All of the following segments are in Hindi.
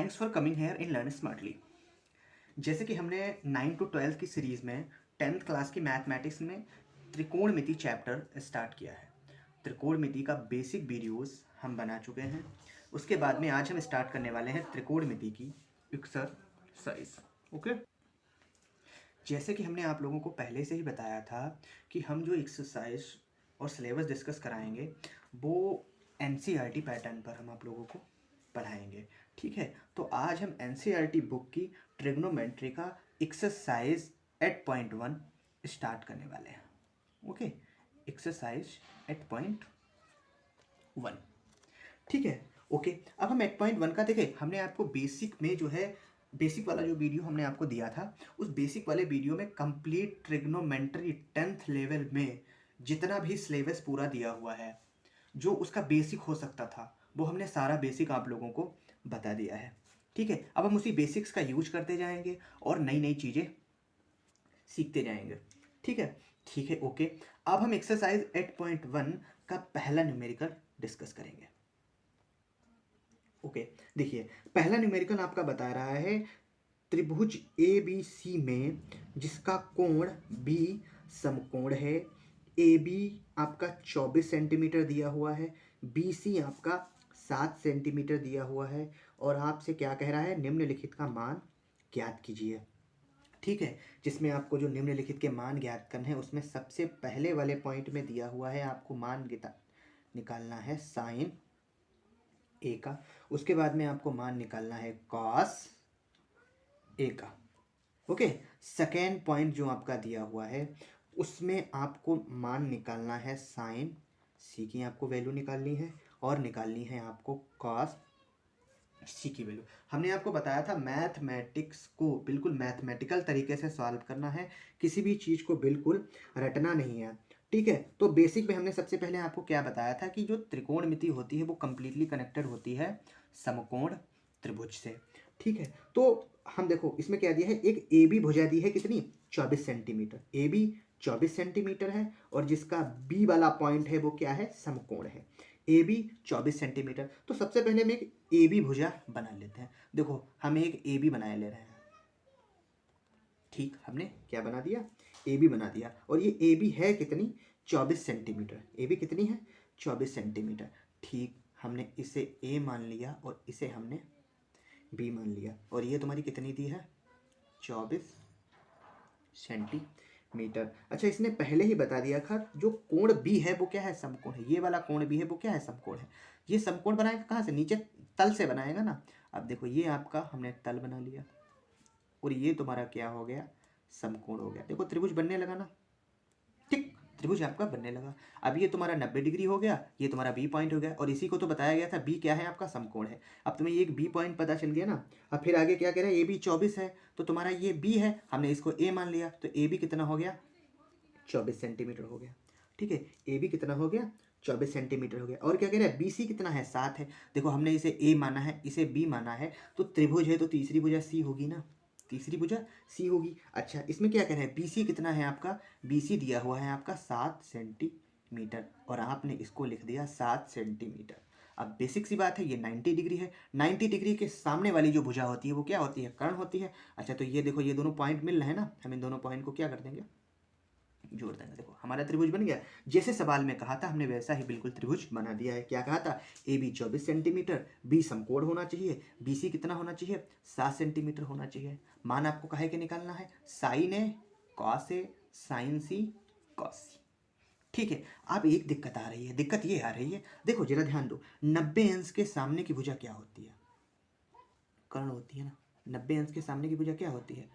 Thanks for coming here in learn smartly. जैसे कि हमने 9 to 12 की सीरीज़ में 10th क्लास की मैथमेटिक्स में त्रिकोणमिति चैप्टर स्टार्ट किया है। त्रिकोणमिति का बेसिक वीडियोस हम बना चुके हैं। उसके बाद में आज हम स्टार्ट करने वाले हैं त्रिकोणमिति की एक्सरसाइज। ओके, जैसे कि हमने आप लोगों को पहले से ही बताया था कि हम जो एक्सरसाइज और सिलेबस डिस्कस कराएंगे वो एनसीईआरटी पैटर्न पर हम आप लोगों को पढ़ाएंगे। ठीक है, तो आज हम एनसीईआरटी बुक की ट्रिग्नोमेट्री का एक्सरसाइज 8.1 स्टार्ट करने वाले हैं। Okay, exercise 8.1। ठीक है, ओके। अब हम 8.1 का देखें, हमने आपको बेसिक में जो है बेसिक वाला जो वीडियो हमने आपको दिया था, उस बेसिक वाले वीडियो में कंप्लीट ट्रिग्नोमेट्री 10th लेवल में जितना भी सिलेबस पूरा दिया हुआ है, जो उसका बेसिक हो सकता था, वो हमने सारा बेसिक आप लोगों को बता दिया है। ठीक है, अब हम उसी बेसिक्स का यूज करते जाएंगे और नई नई चीज़ें सीखते जाएंगे। ठीक है, ठीक है, ओके। अब हम एक्सरसाइज 8.1 का पहला न्यूमेरिकल डिस्कस करेंगे। ओके, देखिए पहला न्यूमेरिकल आपका बता रहा है त्रिभुज ए बी सी में जिसका कोण बी समकोण है। ए बी आपका 24 सेंटीमीटर दिया हुआ है, बी सी आपका 7 सेंटीमीटर दिया हुआ है, और आपसे क्या कह रहा है, निम्नलिखित का मान ज्ञात कीजिए। ठीक है, जिसमें आपको जो निम्नलिखित के मान ज्ञात करने हैं उसमें सबसे पहले वाले पॉइंट में दिया हुआ है आपको मान निकालना है साइन ए का, उसके बाद में आपको मान निकालना है कॉस ए का। ओके, सेकेंड पॉइंट जो आपका दिया हुआ है उसमें आपको मान निकालना है साइन सी की, आपको वैल्यू निकालनी है, और निकालनी है आपको कॉस सी की वैल्यू। हमने आपको बताया था मैथमेटिक्स को बिल्कुल मैथमेटिकल तरीके से सॉल्व करना है, किसी भी चीज़ को बिल्कुल रटना नहीं है। ठीक है, तो बेसिक में हमने सबसे पहले आपको क्या बताया था कि जो त्रिकोणमिति होती है वो कंप्लीटली कनेक्टेड होती है समकोण त्रिभुज से। ठीक है, तो हम देखो इसमें क्या दिया है, एक ए बी भुजा दी है कितनी, 24 सेंटीमीटर। ए बी 24 सेंटीमीटर है और जिसका बी वाला पॉइंट है वो क्या है, समकोण है। A B 24 centimetre. तो सबसे पहले हम एक ए बी भुजा बना लेते हैं। देखो हम एक ए बी बनाए ले रहे हैं। ठीक, हमने क्या बना दिया, ए बी बना दिया, और ये ए बी है कितनी, 24 सेंटीमीटर। ए बी कितनी है, 24 सेंटीमीटर। ठीक, हमने इसे ए मान लिया और इसे हमने बी मान लिया, और ये तुम्हारी कितनी दी है, 24 सेंटीमीटर। अच्छा, इसने पहले ही बता दिया था जो कोण बी है वो क्या है, समकोण है। ये वाला कोण बी है वो क्या है, समकोण है। ये समकोण बनाएगा कहाँ से, नीचे तल से बनाएगा ना। अब देखो ये आपका हमने तल बना लिया और ये तुम्हारा क्या हो गया, समकोण हो गया। देखो त्रिभुज बनने लगा ना। ठीक, त्रिभुज आपका बनने लगा। अब ये तुम्हारा 90 डिग्री हो गया, ये तुम्हारा बी पॉइंट हो गया, और इसी को तो बताया गया था बी क्या है, आपका समकोण है। अब तुम्हें एक बी पॉइंट पता चल गया ना। अब फिर आगे क्या कह रहा है, ए बी 24 है तो तुम्हारा ये बी है, हमने इसको ए मान लिया, तो ए बी कितना हो गया, 24 सेंटीमीटर हो गया। ठीक है, ए बी कितना हो गया, 24 सेंटीमीटर हो गया। और क्या कह रहा है, बी सी कितना है, 7 है। देखो हमने इसे ए माना है, इसे बी माना है, तो त्रिभुज है तो तीसरी भुजा सी होगी ना, तीसरी भुजा सी होगी। अच्छा, इसमें क्या कह रहे हैं, बी सी कितना है आपका, बी सी दिया हुआ है आपका 7 सेंटीमीटर, और आपने इसको लिख दिया 7 सेंटीमीटर। अब बेसिक सी बात है, ये 90 डिग्री है। 90 डिग्री के सामने वाली जो भुजा होती है वो क्या होती है, कर्ण होती है। अच्छा, तो ये देखो ये दोनों पॉइंट मिल रहे हैं ना, हम इन दोनों पॉइंट को क्या कर देंगे, जोड़ देंगे। देखो हमारा त्रिभुज बन गया, जैसे सवाल में कहा था हमने वैसा ही बिल्कुल त्रिभुज बना दिया है। क्या कहा था, ए बी 24 सेंटीमीटर, बी समकोण होना चाहिए, बी सी कितना होना चाहिए, 7 सेंटीमीटर होना चाहिए। मान आपको काहे के निकालना है, sign A cos A sign C cos सी। ठीक है, अब एक दिक्कत आ रही है, दिक्कत ये आ रही है, देखो जरा ध्यान दो, 90 अंश के सामने की भुजा क्या होती है, कर्ण होती है ना। 90 अंश के सामने की भुजा क्या होती है,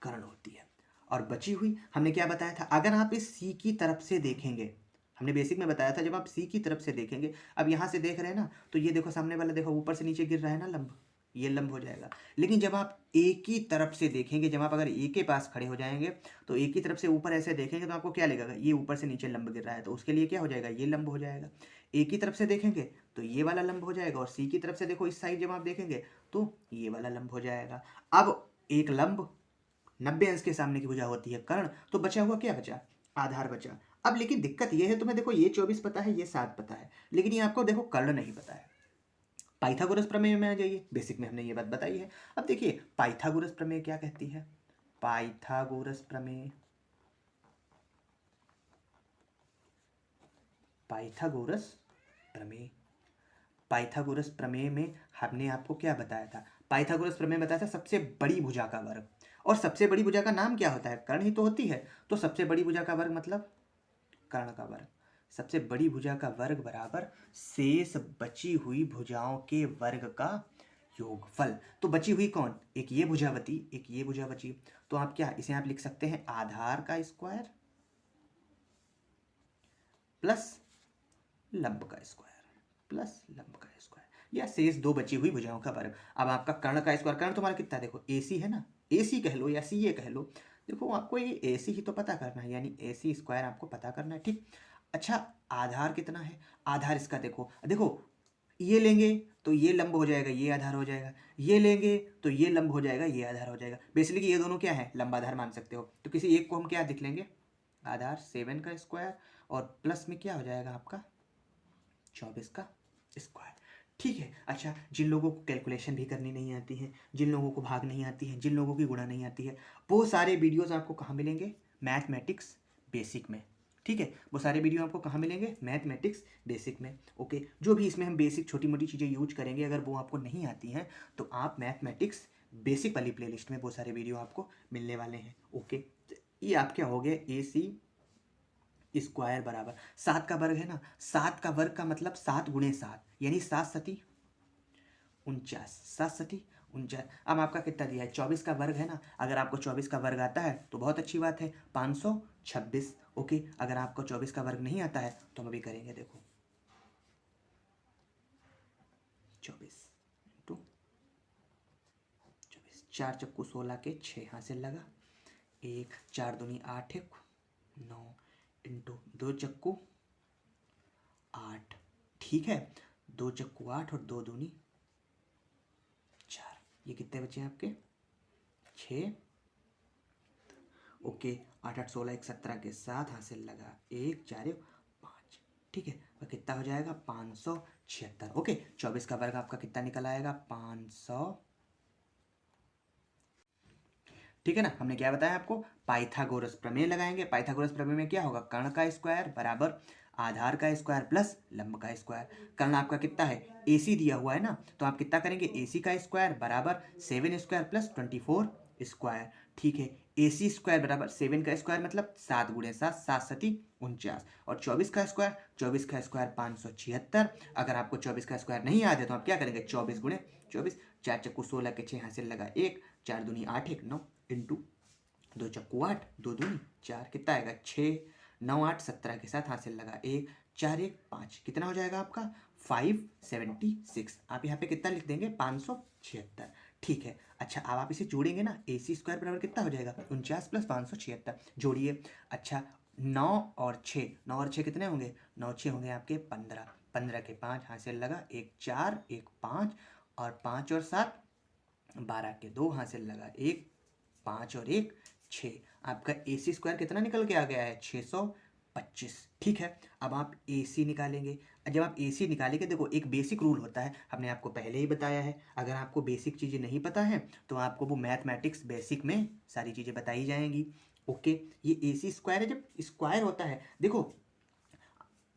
कर्ण होती है। और बची हुई हमने क्या बताया था, अगर आप इस सी की तरफ से देखेंगे, हमने बेसिक में बताया था जब आप सी की तरफ से देखेंगे, अब यहाँ से देख रहे हैं ना, तो ये देखो सामने वाला देखो ऊपर से नीचे गिर रहा है ना लंब, ये लंब हो जाएगा। लेकिन जब आप ए की तरफ से देखेंगे, जब आप अगर ए के पास खड़े हो जाएंगे तो ए की तरफ से ऊपर ऐसे देखेंगे तो आपको क्या लगेगा, ये ऊपर से नीचे लंब गिर रहा है, तो उसके लिए क्या हो जाएगा, ये लंब हो जाएगा। ए की तरफ से देखेंगे तो ये वाला लंब हो जाएगा, और सी की तरफ से देखो इस साइड जब आप देखेंगे तो ये वाला लंब हो जाएगा। अब एक लंब 90 अंश के सामने की भुजा होती है कर्ण, तो बचा हुआ क्या बचा, आधार बचा। अब लेकिन दिक्कत ये है, तुम्हें देखो ये 24 पता है, ये 7 पता है, लेकिन ये आपको देखो कर्ण नहीं पता है। पाइथागोरस प्रमेय में आ जाइए, बेसिक में हमने ये बात बताई है। अब देखिए पाइथागोरस प्रमेय क्या कहती है, पाइथागोरस प्रमेय, पाइथागोरस प्रमेय, पाइथागोरस प्रमेय में हमने आपको क्या बताया था, पाइथागोरस प्रमेय बताया था सबसे बड़ी भुजा का वर्ग, और सबसे बड़ी भुजा का नाम क्या होता है, कर्ण ही तो होती है, तो सबसे बड़ी भुजा का वर्ग मतलब कर्ण का वर्ग, सबसे बड़ी भुजा का वर्ग बराबर शेष बची हुई भुजाओं के वर्ग का योगफल। तो बची हुई कौन, एक ये भुजा बची, एक ये भुजा बची, तो आप क्या इसे आप लिख सकते हैं आधार का स्क्वायर प्लस लंब का स्क्वायर, प्लस लंब का स्क्वायर, या शेष दो बची हुई भुजाओं का वर्ग। अब आपका कर्ण का स्क्वायर, कर्ण तुम्हारा कितना है, देखो AC है ना, AC कह लो या CA कह लो, देखो आपको ये AC ही तो पता करना है, यानी AC स्क्वायर आपको पता करना है, ठीक। अच्छा आधार कितना है, आधार इसका देखो देखो, ये लेंगे तो ये लंब हो जाएगा, ये आधार हो जाएगा, ये लेंगे तो ये लंब हो जाएगा, ये आधार हो जाएगा, बेसिकली ये दोनों क्या है, लंब आधार मान सकते हो। तो किसी एक को हम क्या लिख लेंगे, आधार 7 का स्क्वायर, और प्लस में क्या हो जाएगा आपका 24 का स्क्वायर, ठीक है। अच्छा जिन लोगों को कैलकुलेशन भी करनी नहीं आती है, जिन लोगों को भाग नहीं आती है, जिन लोगों की गुणा नहीं आती है, वो सारे वीडियोस आपको कहाँ मिलेंगे, मैथमेटिक्स बेसिक में, ठीक है। वो सारे वीडियो आपको कहाँ मिलेंगे, मैथमेटिक्स बेसिक में, ओके। जो भी इसमें हम बेसिक छोटी मोटी चीज़ें यूज करेंगे, अगर वो आपको नहीं आती हैं तो आप मैथमेटिक्स बेसिक वाली प्लेलिस्ट में वो सारे वीडियो आपको मिलने वाले हैं, ओके। ये आप क्या हो गया, AC स्क्वायर बराबर 7 का वर्ग है ना, 7 का वर्ग का मतलब 7 गुणे 7, यानी 7 सती 49, 7 सती 49। अब आपका कितना दिया है, 24 का वर्ग है ना, अगर आपको 24 का वर्ग आता है तो बहुत अच्छी बात है, 526, ओके। अगर आपको 24 का वर्ग नहीं आता है तो हम अभी करेंगे, देखो 24 इंटू 24, 4 चक्कू 16 के 6 हासिल लगा, 1 4 दूनी 8 1 9 इंटू 2 चक्कू 8, ठीक है, 2 चक्कू 8 और 2 दूनी 4, ये कितने बचे हैं आपके 6, ओके। 8 8 16 1 17 के साथ हासिल लगा 1 4 1 5, ठीक है, और कितना हो जाएगा 576, ओके। 24 का वर्ग आपका कितना निकल आएगा 500, ठीक है ना। हमने क्या बताया आपको, पाइथागोरस प्रमेय लगाएंगे, पाइथागोरस प्रमेय में क्या होगा, कर्ण का स्क्वायर बराबर आधार का स्क्वायर प्लस लंब का स्क्वायर। कर्ण आपका कितना है, AC दिया हुआ है ना, तो आप कितना करेंगे, AC का स्क्वायर बराबर 7 स्क्वायर प्लस 24 स्क्वायर, ठीक है। AC स्क्वायर बराबर 7 का स्क्वायर मतलब 7 गुणे 7, 7 सती 49, और 24 का स्क्वायर, 24 का स्क्वायर 576। अगर आपको 24 का स्क्वायर नहीं याद है तो आप क्या करेंगे, 24 गुणे 24, 4 चक्कू 16 के 6 हासिल लगा 1, 4 दूनी 8 1 9 इंटू 2 चक्कू 8, 2 दूनी 4, कितना आएगा 6 9 8 17 के साथ हासिल लगा 1 4 1 5, कितना हो जाएगा आपका 576। आप यहाँ पे कितना लिख देंगे 576, ठीक है। अच्छा अब आप इसे जोड़ेंगे ना, AC स्क्वायर बराबर कितना हो जाएगा 49 प्लस 576, जोड़िए। अच्छा 9 और 6, 9 और 6 कितने होंगे, 9 6 होंगे आपके 15, 15 के 5 हासिल लगा 1 4 1 5, और 5 और 7 12 के 2 हासिल लगा 1 5 और 1 6, आपका AC स्क्वायर कितना निकल के आ गया है 625, ठीक है। अब आप AC निकालेंगे, जब आप AC निकालेंगे देखो एक बेसिक रूल होता है, हमने आपको पहले ही बताया है, अगर आपको बेसिक चीज़ें नहीं पता है तो आपको वो मैथमेटिक्स बेसिक में सारी चीज़ें बताई जाएंगी, ओके। ये AC स्क्वायर है, जब स्क्वायर होता है देखो,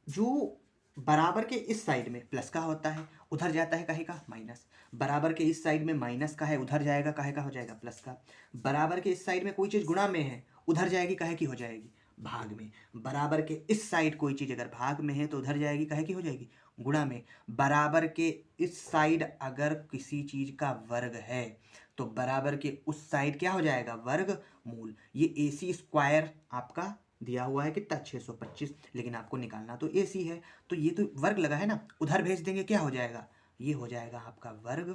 जो बराबर के इस साइड में प्लस का होता है उधर जाता है काहे का माइनस, बराबर के इस साइड में माइनस का है उधर जाएगा काहे का हो जाएगा प्लस का, बराबर के इस साइड में कोई चीज़ गुणा में है उधर जाएगी काहे की हो जाएगी भाग में, बराबर के इस साइड कोई चीज़ अगर भाग में है तो उधर जाएगी काहे की हो जाएगी गुणा में, बराबर के इस साइड अगर किसी चीज़ का वर्ग है तो बराबर के उस साइड क्या हो जाएगा वर्ग मूल। ये AC स्क्वायर आपका दिया हुआ है कितना 625, लेकिन आपको निकालना तो AC है, तो ये तो वर्ग लगा है ना, उधर भेज देंगे क्या हो जाएगा, ये हो जाएगा आपका वर्ग,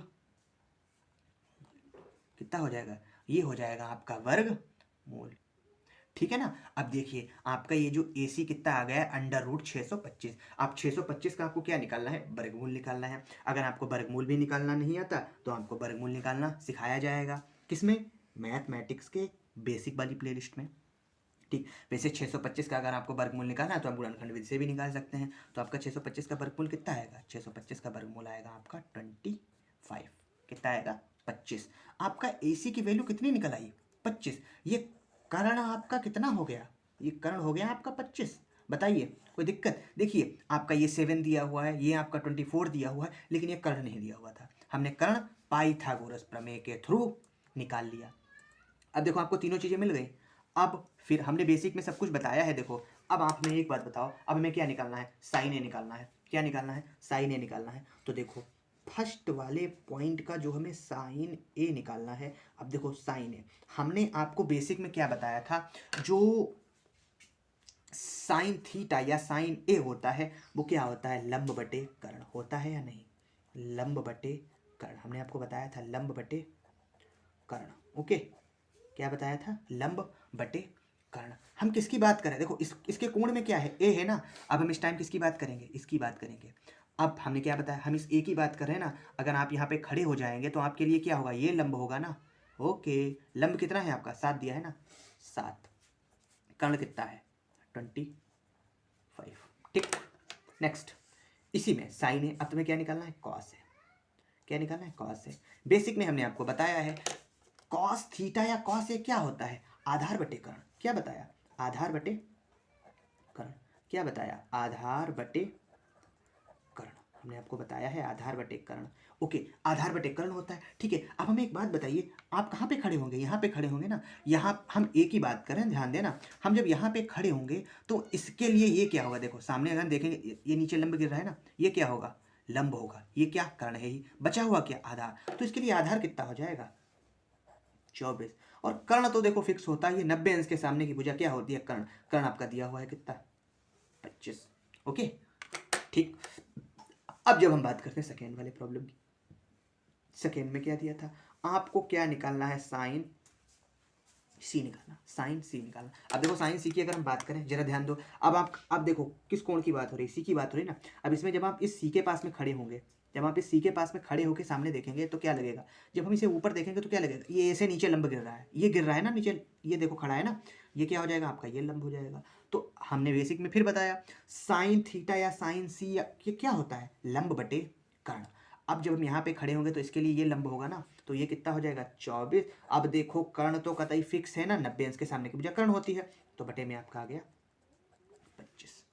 कितना हो जाएगा, ये हो जाएगा आपका वर्ग मूल, ठीक है ना। अब देखिए आपका ये जो AC कितना आ गया है √625, आप 625 का आपको क्या निकालना है, वर्गमूल निकालना है। अगर आपको वर्गमूल भी निकालना नहीं आता तो आपको वर्गमूल निकालना सिखाया जाएगा, किसमें, मैथमेटिक्स के बेसिक वाली प्लेलिस्ट में, ठीक। वैसे 625 का अगर आपको वर्गमूल निकालना है तो आप गुणनखंड विधि से भी निकाल सकते हैं। तो आपका 625 का वर्गमूल कितना आएगा? 625 का वर्गमूल आएगा आपका 25। कितना आएगा? 25। आपका AC की वैल्यू कितनी निकल आई? 25। ये कर्ण आपका कितना हो गया? ये कर्ण हो गया आपका 25। बताइए कोई दिक्कत? देखिए आपका ये 7 दिया हुआ है, ये आपका 24 दिया हुआ है, लेकिन ये कर्ण नहीं दिया हुआ था। हमने कर्ण पाइथागोरस प्रमेय के थ्रू निकाल लिया। अब देखो आपको तीनों चीजें मिल गई। अब फिर हमने बेसिक में सब कुछ बताया है। देखो अब आप हमें एक बात बताओ, अब हमें क्या निकालना है? साइन ए निकालना है। क्या निकालना है? साइन ए निकालना है। तो देखो फर्स्ट वाले पॉइंट का जो हमें साइन ए निकालना है, अब देखो साइन ए हमने आपको बेसिक में क्या बताया था, जो साइन थीटा या साइन ए होता है वो क्या होता है? लंब बटे कर्ण होता है या नहीं? लंब बटे कर्ण हमने आपको बताया था, लंब बटे कर्ण। ओके, क्या बताया था? लंब बटे कर्ण। हम किसकी बात करें? देखो इसके कोण में क्या है? ए है ना। अब हम इस टाइम किसकी बात करेंगे? इसकी बात करेंगे। अब हमने क्या बताया? हम इस ए की बात कर रहे हैं ना। अगर आप यहाँ पे खड़े हो जाएंगे तो आपके लिए क्या होगा? ये लंब होगा ना। ओके, लंब कितना है आपका? 7 दिया है ना, 7। कर्ण कितना है? 25। ठीक, नेक्स्ट इसी में साइन है। अब तुम्हें क्या निकालना है? कॉस है। क्या निकालना है? कॉस है। बेसिक में हमने आपको बताया है कॉस थीटा या कॉस ए क्या होता है? आधार बटे कर्ण। क्या बताया? आधार बटे कर्ण। क्या बताया? आधार बटे कर्ण। हमने आपको बताया है आधार बटे कर्ण। ओके, आधार बटे कर्ण होता है। ठीक है, अब हमें एक बात बताइए, आप कहाँ पे खड़े होंगे? यहाँ पे खड़े होंगे ना। यहाँ हम ए की बात करें, ध्यान देना। हम जब यहाँ पे खड़े होंगे तो इसके लिए ये क्या होगा? देखो सामने अगर देखेंगे ये नीचे लंब गिर रहा है ना, ये क्या होगा? लंब होगा। ये क्या? कर्ण है ही। बचा हुआ क्या? आधार। तो इसके लिए आधार कितना हो जाएगा? 24। और कर्ण तो देखो फिक्स होता है, ये 90 अंश के सामने की भुजा क्या होती है? कर्ण। कर्ण आपका दिया हुआ है कितना? 25। ओके, ठीक। अब जब हम बात करते हैं सेकेंड वाले प्रॉब्लम की, सेकेंड में क्या दिया था आपको? क्या निकालना है? साइन सी निकालना। साइन सी निकालना। अब देखो साइन सी की अगर हम बात करें, जरा ध्यान दो। अब देखो किस कोण की बात हो रही है? सी की बात हो रही है ना। अब इसमें जब आप इस सी के पास में खड़े होंगे, जब आप इस सी के पास में खड़े होकर सामने देखेंगे तो क्या लगेगा? जब हम इसे ऊपर देखेंगे तो क्या लगेगा? ये ऐसे नीचे लंब गिर रहा है, ये गिर रहा है ना नीचे, ये देखो खड़ा है ना, ये क्या हो जाएगा आपका? ये लंब हो जाएगा। तो हमने बेसिक में फिर बताया साइन थीटा या साइन सी ये क्या होता है? लंब बटे कर्ण। अब जब हम यहाँ पे खड़े होंगे तो इसके लिए ये लंब होगा ना, तो ये कितना हो जाएगा? 24। अब देखो कर्ण तो कतई फिक्स है ना, 90 अंश के सामने की भुजा कर्ण होती है, तो बटे में आपका आ गया 25।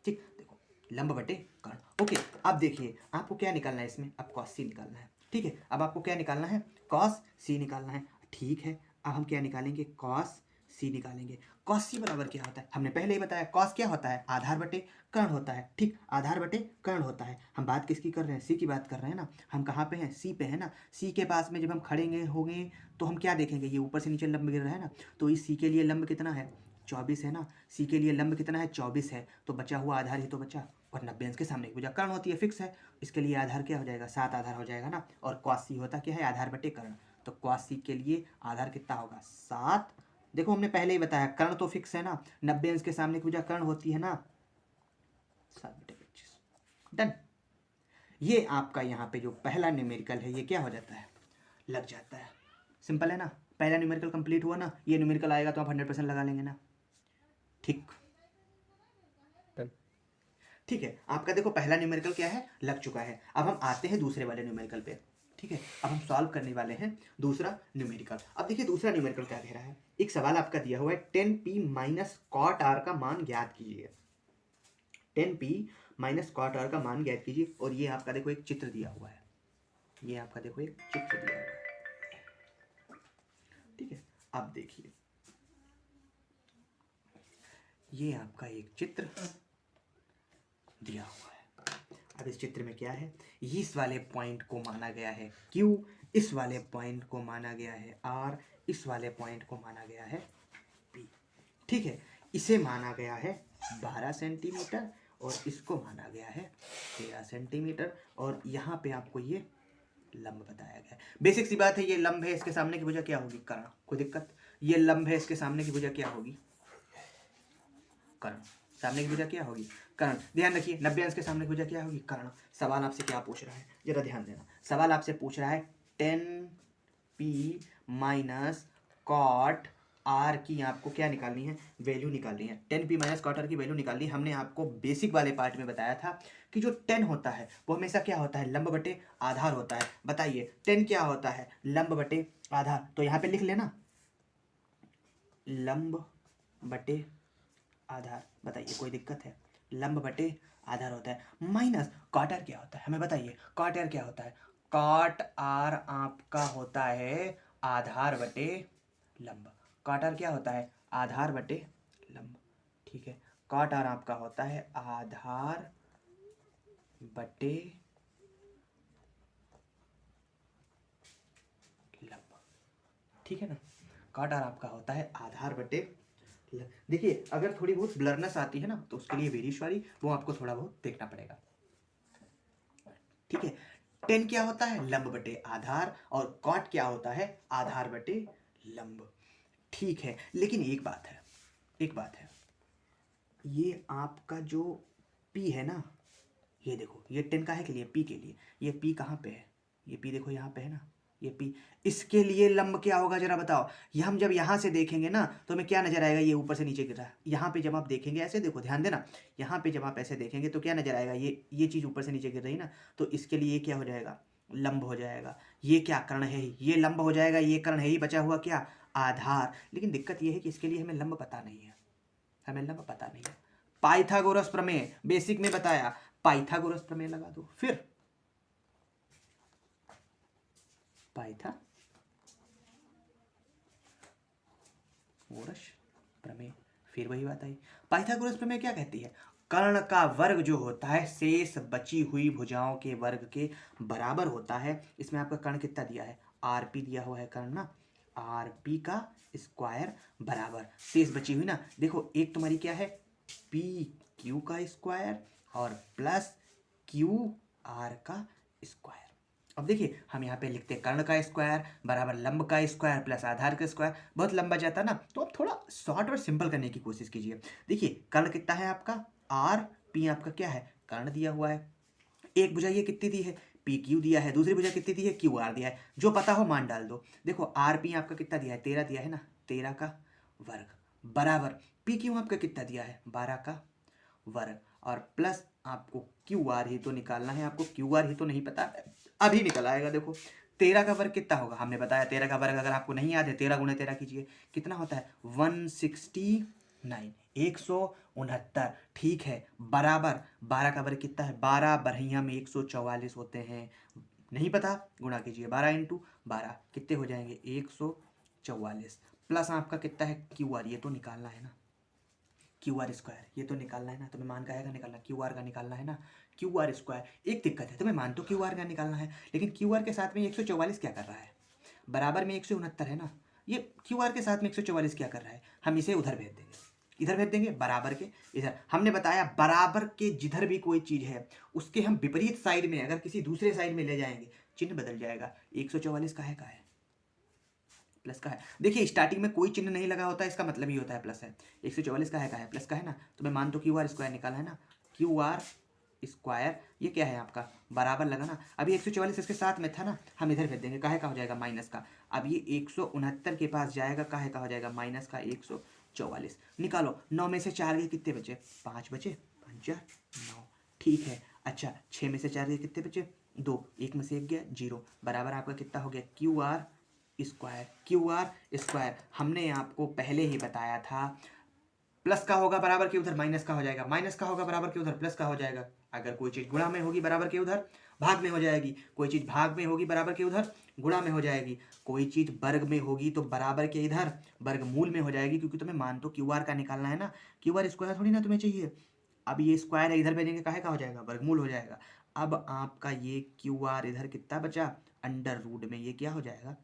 ठीक, देखो लंब बटे कर्ण। ओके, अब देखिए आपको क्या निकालना है इसमें? अब कॉस सी निकालना है। ठीक है, अब आपको क्या निकालना है? कॉस सी निकालना है। ठीक है, अब हम क्या निकालेंगे? कॉस सी निकालेंगे। कॉस सी बराबर क्या होता है? हमने पहले ही बताया कॉस क्या होता है? आधार बटे कर्ण होता है। ठीक, आधार बटे कर्ण होता है। हम बात किसकी कर रहे हैं? सी की बात कर रहे हैं ना। हम कहाँ पे हैं? सी पे है ना। सी के पास में जब हम खड़ेंगे होंगे तो हम क्या देखेंगे? ये ऊपर से नीचे लंब गिर रहा है ना, तो इस सी के लिए लंब कितना है? 24 है ना। सी के लिए लंब कितना है? 24 है। तो बचा हुआ आधार ही तो बचा, और 90 अंश के सामने की भुजा कर्ण होती है, फिक्स है। इसके लिए आधार क्या हो जाएगा? 7 आधार हो जाएगा ना। और कॉस सी होता क्या है? आधार बटे कर्ण। तो कॉस सी के लिए आधार कितना होगा? 7। देखो हमने पहले ही बताया कर्ण तो फिक्स है ना, 90 अंश के सामने की भुजा कर्ण होती है ना, 7/25। डन। ये आपका यहाँ पे जो पहला न्यूमेरिकल है ये क्या हो जाता है? लग जाता है। सिंपल है ना। पहला न्यूमेरिकल कंप्लीट हुआ ना। ये न्यूमेरिकल आएगा तो आप 100% लगा लेंगे ना। ठीक, ठीक है, आपका देखो पहला न्यूमेरिकल क्या है? लग चुका है। अब हम आते हैं दूसरे वाले न्यूमेरिकल पे। ठीक है, अब हम सॉल्व करने वाले हैं दूसरा न्यूमेरिकल। अब देखिए दूसरा न्यूमेरिकल क्या कह रहा है। एक सवाल आपका दिया हुआ है 10p माइनस कॉट आर का मान ज्ञात कीजिए। 10p माइनस कॉट आर का मान ज्ञात कीजिए। और ये आपका देखो एक चित्र दिया हुआ है, ये आपका देखो एक चित्र दिया हुआ है। ठीक है, अब देखिए ये आपका एक चित्र दिया हुआ है। अब इस चित्र में क्या है? इस वाले पॉइंट को माना गया है Q, इस वाले पॉइंट को माना गया है R, इस वाले पॉइंट को माना गया है P। ठीक है, इसे माना गया है 12 सेंटीमीटर और इसको माना गया है 13 सेंटीमीटर। और यहाँ पे आपको ये लंब बताया गया है। बेसिक सी बात है, ये लंब है, इसके सामने की भुजा क्या होगी? कर्ण। कोई दिक्कत? ये लंब है, इसके सामने की भुजा क्या होगी? कर्ण। सामने की भुजा क्या होगी? कर्ण। ध्यान रखिए 90 अंश के सामने की भुजा क्या होगी? कर्ण। सवाल आपसे क्या पूछ रहा है? जरा ध्यान देना। सवाल आपसे पूछ रहा है 10p माइनस कॉट आर की आपको क्या निकालनी है, वैल्यू निकालनी है। 10p माइनस कॉट आर की वैल्यू निकालनी है। हमने आपको बेसिक वाले पार्ट में बताया था कि जो 10 होता है वो हमेशा क्या होता है, लंब बटे आधार होता है। बताइए 10 क्या होता है, लंब बटे आधार। तो यहाँ पे लिख लेना लंब बटे आधार। बताइए कोई दिक्कत है, लंब बटे आधार होता है। माइनस कॉट आर क्या होता है, हमें बताइए कॉट आर क्या होता है। कॉट आर आपका होता है आधार बटे लंब। कॉट आर क्या होता है, आधार बटे लंब। ठीक है, कॉट आर आपका होता है आधार बटे लंब। ठीक है ना, कॉट आर आपका होता है आधार बटे। देखिए अगर थोड़ी बहुत ब्लरनेस आती है ना तो उसके लिए वेरी सॉरी, वो आपको थोड़ा बहुत देखना पड़ेगा। ठीक है, 10 क्या होता है, लंब बटे आधार, और कॉट क्या होता है, आधार बटे लंब। ठीक है, लेकिन एक बात है, एक बात है, ये आपका जो p है ना, ये देखो ये 10 का है के लिए, p के लिए, ये p कहाँ पे है, ये p देखो यहाँ पे है ना, ये p, इसके लिए लंब क्या होगा जरा बताओ। ये हम जब यहाँ से देखेंगे ना तो हमें क्या नजर आएगा, ये ऊपर से नीचे गिर रहा है। यहाँ पे जब आप देखेंगे ऐसे, देखो ध्यान देना, यहाँ पे जब आप ऐसे देखेंगे तो क्या नजर आएगा, ये चीज़ ऊपर से नीचे गिर रही है ना, तो इसके लिए ये क्या हो जाएगा, लंब हो जाएगा। ये क्या कर्ण है ही, ये लंब हो जाएगा, ये कर्ण है ही, बचा हुआ क्या, आधार। लेकिन दिक्कत ये है कि इसके लिए हमें लंब पता नहीं है, हमें लंब पता नहीं है। पाइथागोरस प्रमेय बेसिक में बताया, पाइथागोरस प्रमेय लगा दो, फिर पाइथागोरस प्रमेय, फिर वही बात आई। पाइथागोरस प्रमेय क्या कहती है, कर्ण का वर्ग जो होता है शेष बची हुई भुजाओं के वर्ग के बराबर होता है। इसमें आपका कर्ण कितना दिया है, आरपी दिया हुआ है कर्ण ना, आरपी का स्क्वायर बराबर शेष बची हुई ना, देखो एक तुम्हारी क्या है, पी क्यू का स्क्वायर और प्लस क्यू आर का स्क्वायर। अब देखिए हम यहाँ पे लिखते हैं कर्ण का स्क्वायर बराबर लंब का स्क्वायर प्लस आधार का स्क्वायर। बहुत लंबा जाता ना, तो अब थोड़ा शॉर्ट और सिंपल करने की कोशिश कीजिए। देखिए कर्ण कितना है आपका, आर पी आपका क्या है, कर्ण दिया हुआ है। एक भुजा ये कितनी दी है, पी क्यू दिया है, दूसरी भुजा कितनी दी है, क्यू आर दिया है। जो पता हो मान डाल दो। देखो आर पी आपका कितना दिया है, 13 दिया है ना, 13 का वर्ग बराबर पी क्यू आपका कितना दिया है, 12 का वर्ग, और प्लस आपको क्यू आर ही तो निकालना है, आपको क्यू आर ही तो नहीं पता, अभी निकल आएगा। देखो 13 का वर्ग कितना होगा, हमने बताया 13 का वर्ग अगर आपको नहीं याद है 13 गुणे 13 कीजिए, कितना होता है 169, 169। ठीक है, बराबर 12 का वर्ग कितना है, 12 बरहिया में 144 होते हैं, नहीं पता गुणा कीजिए, 12 इंटू 12 कितने हो जाएंगे 144, प्लस आपका कितना है क्यू आर, ये तो निकालना है ना, क्यू आर स्क्वायर ये तो निकालना है ना, तुम्हें मान का है का निकालना, क्यू आर का निकालना है ना, क्यू आर स्क्वायर। एक दिक्कत है, तुम्हें मान तो क्यू आर का निकालना है, लेकिन क्यू आर के साथ में 144 क्या कर रहा है, बराबर में 169 है ना, ये क्यू आर के साथ में 144 क्या कर रहा है, हम इसे उधर भेज देंगे, इधर भेज देंगे, बराबर के इधर। हमने बताया बराबर के जिधर भी कोई चीज़ है उसके हम विपरीत साइड में अगर किसी दूसरे साइड में ले जाएंगे चिन्ह बदल जाएगा। 144 का है प्लस का है। देखिए स्टार्टिंग में कोई चिन्ह नहीं लगा होता है, इसका मतलब ही होता है प्लस है। 144 का है प्लस का है ना, तो मैं मान तो क्यू आर स्क्वायर निकाला है ना, क्यू आर स्क्वायर ये क्या है आपका बराबर लगा ना। अभी 144 इसके साथ में था ना, हम इधर भेज देंगे, काहे का हो जाएगा माइनस का। अब ये 169 के पास जाएगा, काहे का हो जाएगा माइनस का 144। निकालो 9 में से 4 के कितने बचे, 5 बचे, 5 4 9। ठीक है, अच्छा 6 में से 4 के कितने बचे, 2, 1 में से 1 गया 0, बराबर आपका कितना हो गया Q R square. Q R square हमने आपको पहले ही बताया था, प्लस का होगा बराबर के उधर माइनस का हो जाएगा, माइनस का होगा बराबर के उधर प्लस का हो जाएगा। अगर कोई चीज़ गुणा में होगी बराबर के उधर भाग में हो जाएगी, कोई चीज़ भाग में होगी बराबर के उधर गुणा में हो जाएगी, कोई चीज़ वर्ग में होगी तो बराबर के इधर वर्गमूल में हो जाएगी, क्योंकि तुम्हें मान तो क्यू आर का निकालना है ना, क्यू आर स्क्वायर थोड़ी ना तुम्हें चाहिए। अब ये स्क्वायर है इधर भेजेंगे, काहे का हो जाएगा वर्गमूल हो जाएगा। अब आपका ये क्यू आर इधर कितना बचा, अंडर रूट में ये क्या हो जाएगा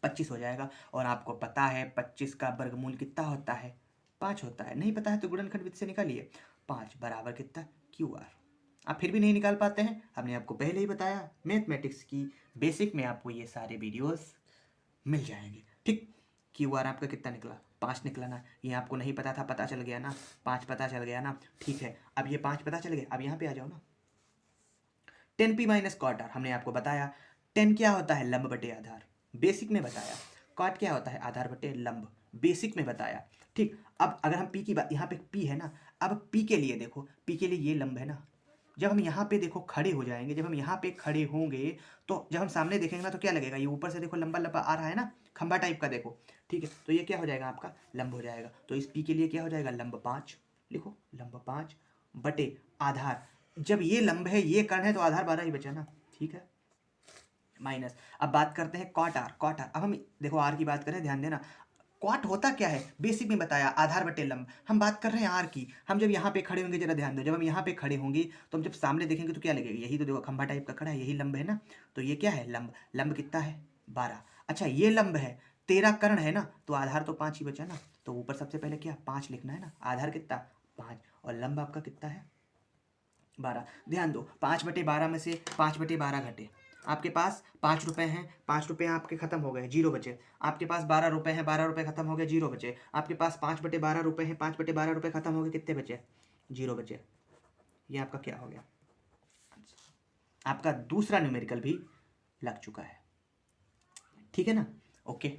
25 हो जाएगा। और आपको पता है 25 का वर्गमूल कितना होता है, 5 होता है। नहीं पता है तो गुणनखंड विधि से निकालिए, 5 बराबर कितना क्यू आर। आप फिर भी नहीं निकाल पाते हैं, हमने आपको पहले ही बताया मैथमेटिक्स की बेसिक में आपको ये सारे वीडियोस मिल जाएंगे। ठीक, क्यू आर आपका कितना निकला, 5 निकला ना, ये आपको नहीं पता था, पता चल गया ना, 5 पता चल गया ना। ठीक है, अब ये 5 पता चल गया, अब यहाँ पे आ जाओ ना, 10p माइनस कॉट आर हमने आपको बताया। 10 क्या होता है, लंब बटे आधार, बेसिक में बताया। कॉट क्या होता है, आधार बटे लंब। बेसिक में बताया। ठीक, अब अगर हम पी की बात, यहाँ पे पी है ना, अब पी के लिए देखो, पी के लिए ये लंब है ना, जब हम यहाँ पे देखो खड़े हो जाएंगे, जब हम यहाँ पे खड़े होंगे तो जब हम सामने देखेंगे ना तो क्या लगेगा, ये ऊपर से देखो लंबा लंबा आ रहा है ना, खंबा टाइप का देखो। ठीक है, तो ये क्या हो जाएगा आपका लंब हो जाएगा। तो इस पी के लिए क्या हो जाएगा, लंब 5 लिखो, लंब 5 बटे आधार, जब ये लंब है ये कर्ण है तो आधार 12 ही बचा ना। ठीक है, माइनस, अब बात करते हैं कॉट आर। कॉट आर, अब हम देखो आर की बात करें, ध्यान देना कॉट होता क्या है, बेसिक में बताया आधार बटे लंब। हम बात कर रहे हैं आर की। हम जब यहाँ पे खड़े होंगे, जरा ध्यान दो, जब हम यहाँ पे खड़े होंगे तो हम जब सामने देखेंगे तो क्या लगेगा, यही तो देखो खंभा टाइप का खड़ा है, यही लंब है ना। तो ये क्या है लंब, लंब कितना है 12। अच्छा ये लंब है, 13 कर्ण है ना, तो आधार तो 5 ही बचा ना। तो ऊपर सबसे पहले क्या 5 लिखना है ना, आधार कितना 5 और लंब आपका कितना है 12। ध्यान दो 5/12 में से 5/12 घटे, आपके पास 5 रुपए हैं, 5 रुपए आपके खत्म हो गए, 0 बचे। आपके पास 12 रुपए हैं, 12 रुपए खत्म हो गए, 0 बचे। आपके पास 5/12 रुपए हैं, 5/12 रुपए खत्म हो गए, कितने बचे 0 बचे। ये आपका क्या हो गया, आपका दूसरा न्यूमेरिकल भी लग चुका है। ठीक है ना, ओके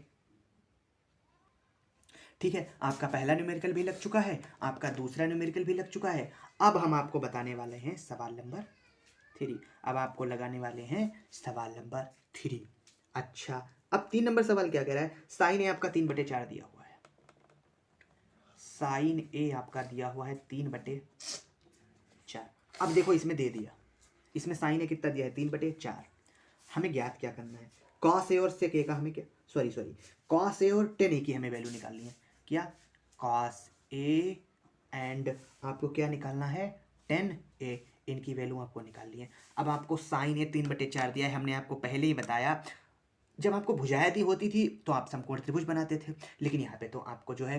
ठीक है, आपका पहला न्यूमेरिकल भी लग चुका है, आपका दूसरा न्यूमेरिकल भी लग चुका है। अब हम आपको बताने वाले हैं सवाल नंबर 3। अब आपको लगाने वाले हैं सवाल नंबर 3। अच्छा, अब 3 नंबर सवाल क्या कह रहा है, साइन ए आपका 3/4 दिया हुआ है। साइन ए आपका दिया हुआ है 3/4। अब देखो इसमें दे दिया, इसमें साइन ए कितना दिया है 3/4। हमें ज्ञात क्या करना है, कॉस ए और सेक ए का हमें क्या, सॉरी कॉस ए और टेन ए की हमें वैल्यू निकालनी है। क्या, कॉस ए एंड आपको क्या निकालना है टेन ए, इनकी वैल्यू आपको निकालनी है। अब आपको साइन ए 3/4 दिया है, हमने आपको पहले ही बताया जब आपको भुजाएं होती थी तो आप समकोण त्रिभुज बनाते थे, लेकिन यहाँ पे तो आपको जो है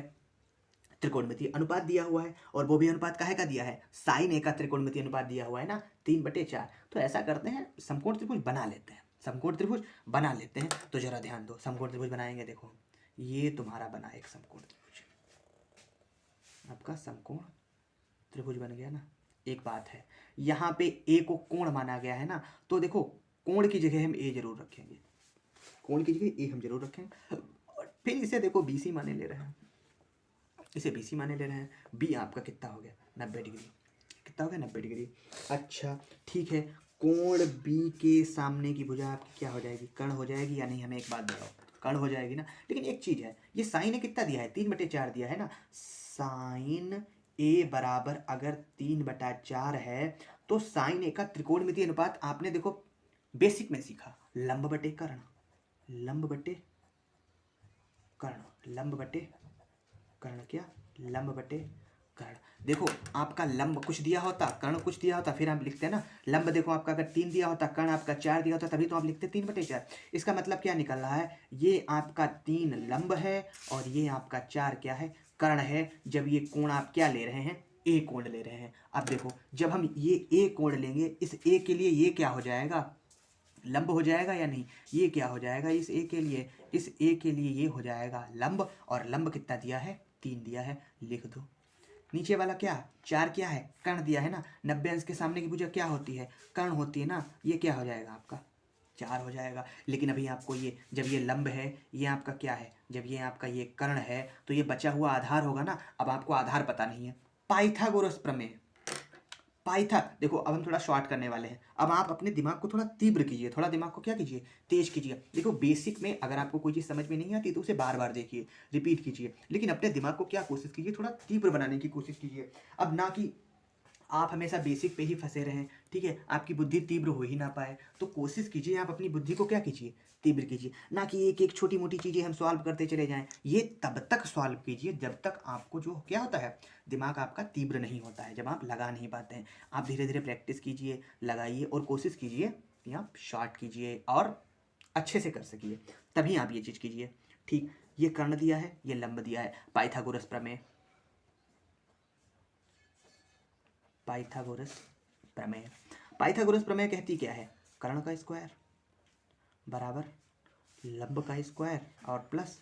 त्रिकोणमितीय अनुपात दिया हुआ है, और वो भी अनुपात काहे का दिया है, साइन ए का त्रिकोणमितीय अनुपात दिया हुआ है ना 3/4। तो ऐसा करते हैं समकोण त्रिभुज बना लेते हैं, समकोण त्रिभुज बना लेते हैं। तो जरा ध्यान दो, समकोण त्रिभुज बनाएंगे, देखो ये तुम्हारा बना एक समकोण त्रिभुज, आपका समकोण त्रिभुज बन गया ना। एक बात है, यहाँ पे ए को कोण माना गया है ना, तो देखो कोण की जगह हम ए जरूर रखेंगे, कोण की जगह ए हम जरूर रखेंगे। और फिर इसे देखो बीसी माने ले रहे हैं, इसे बीसी माने ले रहे हैं। बी आपका कितना हो गया 90 डिग्री, कितना हो गया 90 डिग्री। अच्छा ठीक है, कोण बी के सामने की भुजा आपकी क्या हो जाएगी, कर्ण हो जाएगी या नहीं, हमें एक बात बताओ, कर्ण हो जाएगी ना। लेकिन एक चीज है, ये साइन ए कितना दिया है 3/4 दिया है ना, साइन ए बराबर अगर 3/4 है तो साइन ए का त्रिकोणमितीय अनुपात आपने देखो बेसिक में सीखा, लंब बटे कर्ण, लंब बटे कर्ण, लंब बटे कर्ण, क्या लंब बटे कर्ण। देखो आपका लंब कुछ दिया होता, कर्ण कुछ दिया होता, फिर आप लिखते हैं ना लंब, देखो आपका अगर 3 दिया होता, कर्ण आपका 4 दिया होता, तभी तो आप लिखते 3/4। इसका मतलब क्या निकल रहा है, ये आपका 3 लंब है और ये आपका 4 क्या है कर्ण है। जब ये कोण आप क्या ले रहे हैं, ए कोण ले रहे हैं। अब देखो जब हम ये ए कोण लेंगे, इस ए के लिए ये क्या हो जाएगा, लंब हो जाएगा या नहीं, ये क्या हो जाएगा इस ए के लिए, इस ए के लिए ये हो जाएगा लंब, और लंब कितना दिया है 3 दिया है, लिख दो। नीचे वाला क्या 4 क्या है कर्ण दिया है ना, 90 अंश के सामने की भुजा क्या होती है कर्ण होती है ना, ये क्या हो जाएगा आपका 4 हो जाएगा। लेकिन अभी आपको ये जब ये लंब है, ये आपका क्या है, जब ये आपका ये कर्ण है तो ये बचा हुआ आधार होगा ना। अब आपको आधार पता नहीं है, पाइथागोरस प्रमेय, पाइथा देखो अब हम थोड़ा शॉर्ट करने वाले हैं। अब आप अपने दिमाग को थोड़ा तीव्र कीजिए, थोड़ा दिमाग को क्या कीजिए तेज कीजिए। देखो बेसिक में अगर आपको कोई चीज़ समझ में नहीं आती तो उसे बार बार देखिए, रिपीट कीजिए, लेकिन अपने दिमाग को क्या कोशिश कीजिए, थोड़ा तीव्र बनाने की कोशिश कीजिए। अब ना कि आप हमेशा बेसिक पे ही फंसे रहें, ठीक है, आपकी बुद्धि तीव्र हो ही ना पाए। तो कोशिश कीजिए आप अपनी बुद्धि को क्या कीजिए तीव्र कीजिए, ना कि एक एक छोटी मोटी चीज़ें हम सॉल्व करते चले जाएं। ये तब तक सॉल्व कीजिए जब तक आपको जो क्या होता है दिमाग आपका तीव्र नहीं होता है, जब आप लगा नहीं पाते हैं। आप धीरे धीरे प्रैक्टिस कीजिए, लगाइए और कोशिश कीजिए कि आप शॉर्ट कीजिए और अच्छे से कर सकिए, तभी आप ये चीज़ कीजिए। ठीक, ये कर्ण दिया है, ये लंब दिया है, पाइथागोरस प्रमेय, पाइथागोरस प्रमेय, पाइथागोरस प्रमेय कहती क्या है, कर्ण का स्क्वायर बराबर लंब का स्क्वायर और प्लस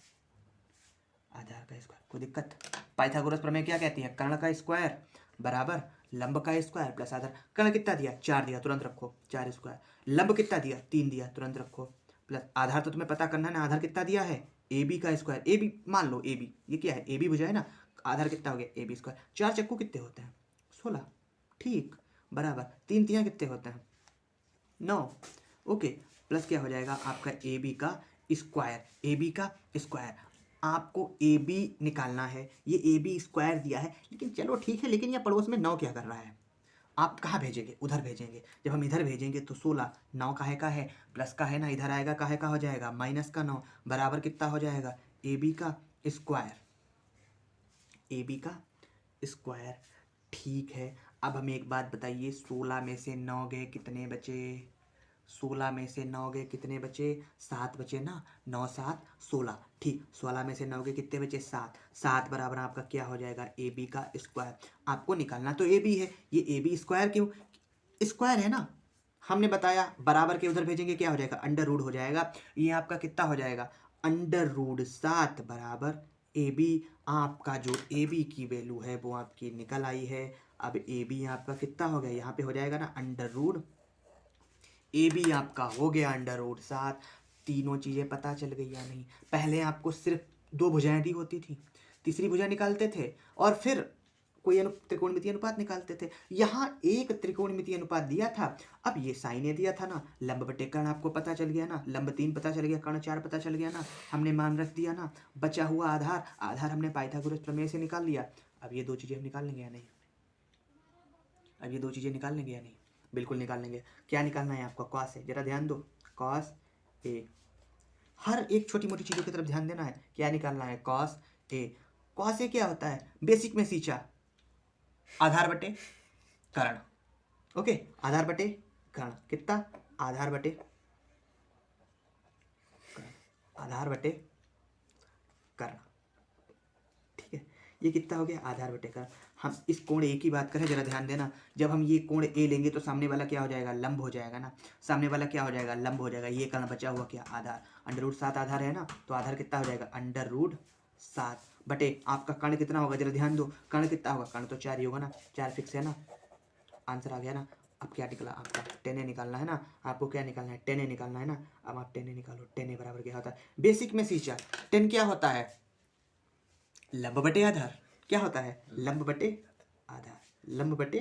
आधार का स्क्वायर। कोई दिक्कत, पाइथागोरस प्रमेय क्या कहती है, कर्ण का स्क्वायर बराबर लंब का स्क्वायर प्लस आधार। कर्ण कितना दिया 4 दिया, तुरंत रखो 4 स्क्वायर। लंब कितना दिया 3 दिया, तुरंत रखो, प्लस आधार तो तुम्हें पता करना है ना, आधार कितना दिया है ए बी का स्क्वायर, ए बी मान लो, ए बी ये क्या है, ए बी भुजा है ना, आधार कितना हो गया ए बी स्क्वायर। 4 चक्कू कितने होते हैं 16, ठीक बराबर 3 तियाँ कितने होते हैं 9, ओके प्लस क्या हो जाएगा आपका ए बी का स्क्वायर, ए बी का स्क्वायर। आपको ए बी निकालना है, ये ए बी स्क्वायर दिया है, लेकिन चलो ठीक है, लेकिन यह पड़ोस में 9 क्या कर रहा है, आप कहाँ भेजेंगे, उधर भेजेंगे। जब हम इधर भेजेंगे तो 16, 9 का है प्लस का है ना, इधर आएगा का हो जाएगा माइनस का 9, बराबर कितना हो जाएगा ए बी का स्क्वायर, ए बी का स्क्वायर। ठीक है, अब हमें एक बात बताइए, 16 में से 9 गए कितने बचे, 16 में से 9 गए कितने बचे, 7 बचे ना, 9 7 16, ठीक 16 में से 9 गए कितने बचे 7, 7 बराबर आपका क्या हो जाएगा ए बी का स्क्वायर। आपको निकालना तो ए बी है, ये ए बी स्क्वायर क्यों, स्क्वायर है ना, हमने बताया बराबर के उधर भेजेंगे क्या हो जाएगा अंडर रूट हो जाएगा, ये आपका कितना हो जाएगा अंडर रूट 7 बराबर ए बी। आपका जो ए बी की वैल्यू है वो आपकी निकल आई है। अब ए बी आपका कितना हो गया, यहाँ पे हो जाएगा ना अंडर रूट, ए बी आपका हो गया अंडर रूट 7। तीनों चीज़ें पता चल गई या नहीं। पहले आपको सिर्फ 2 भुजाएं दी होती थी, तीसरी भुजा निकालते थे और फिर कोई त्रिकोणमितीय अनुपात निकालते थे। यहाँ एक त्रिकोणमितीय अनुपात दिया था, अब ये साइन ए दिया था ना, लंब बटे कर्ण आपको पता चल गया ना, लंब 3 पता चल गया, कर्ण 4 पता चल गया ना, हमने मान रख दिया ना, बचा हुआ आधार, आधार हमने पाइथागोरस प्रमेय से निकाल लिया। अब ये 2 चीज़ें हम निकाल लेंगे या नहीं, अब ये 2 चीज़ें निकाल लेंगे या नहीं, बिल्कुल निकाल लेंगे। क्या निकालना है आपका, कॉस है, जरा ध्यान दो, कॉस ए, हर एक छोटी मोटी चीज़ों की तरफ ध्यान देना है। क्या निकालना है, कॉस ए। कॉस ए क्या होता है, बेसिक में सींचा, आधार बटे कर्ण, ओके आधार बटे कर्ण, कितना आधार बटे कर्ण, आधार बटे कर्ण, ठीक है ये कितना हो गया आधार बटे कर्ण। हम इस कोण ए की बात करें, जरा ध्यान देना, जब हम ये कोण ए लेंगे तो सामने वाला क्या हो जाएगा लंब हो जाएगा ना, सामने वाला क्या हो जाएगा लंब हो जाएगा। ये कर्ण बचा हुआ क्या आधार, अंडर रूट 7 आधार है ना, तो आधार कितना हो जाएगा अंडर रूट 7 बटे आपका कर्ण कितना होगा, जरा ध्यान दो, कर्ण कितना होगा, कर्ण तो 4 ही होगा ना, 4 फिक्स है ना, आंसर आ गया ना। अब क्या निकला आपका, टेन ए निकालना है ना, आपको क्या निकालना है टेन ए निकालना है ना। अब आप टेन ए निकालो, टेन ए बराबर क्या होता है, बेसिक में सींचा, टेन क्या होता है लंब बटे आधार, क्या होता है लंब बटे आधार, लंब बटे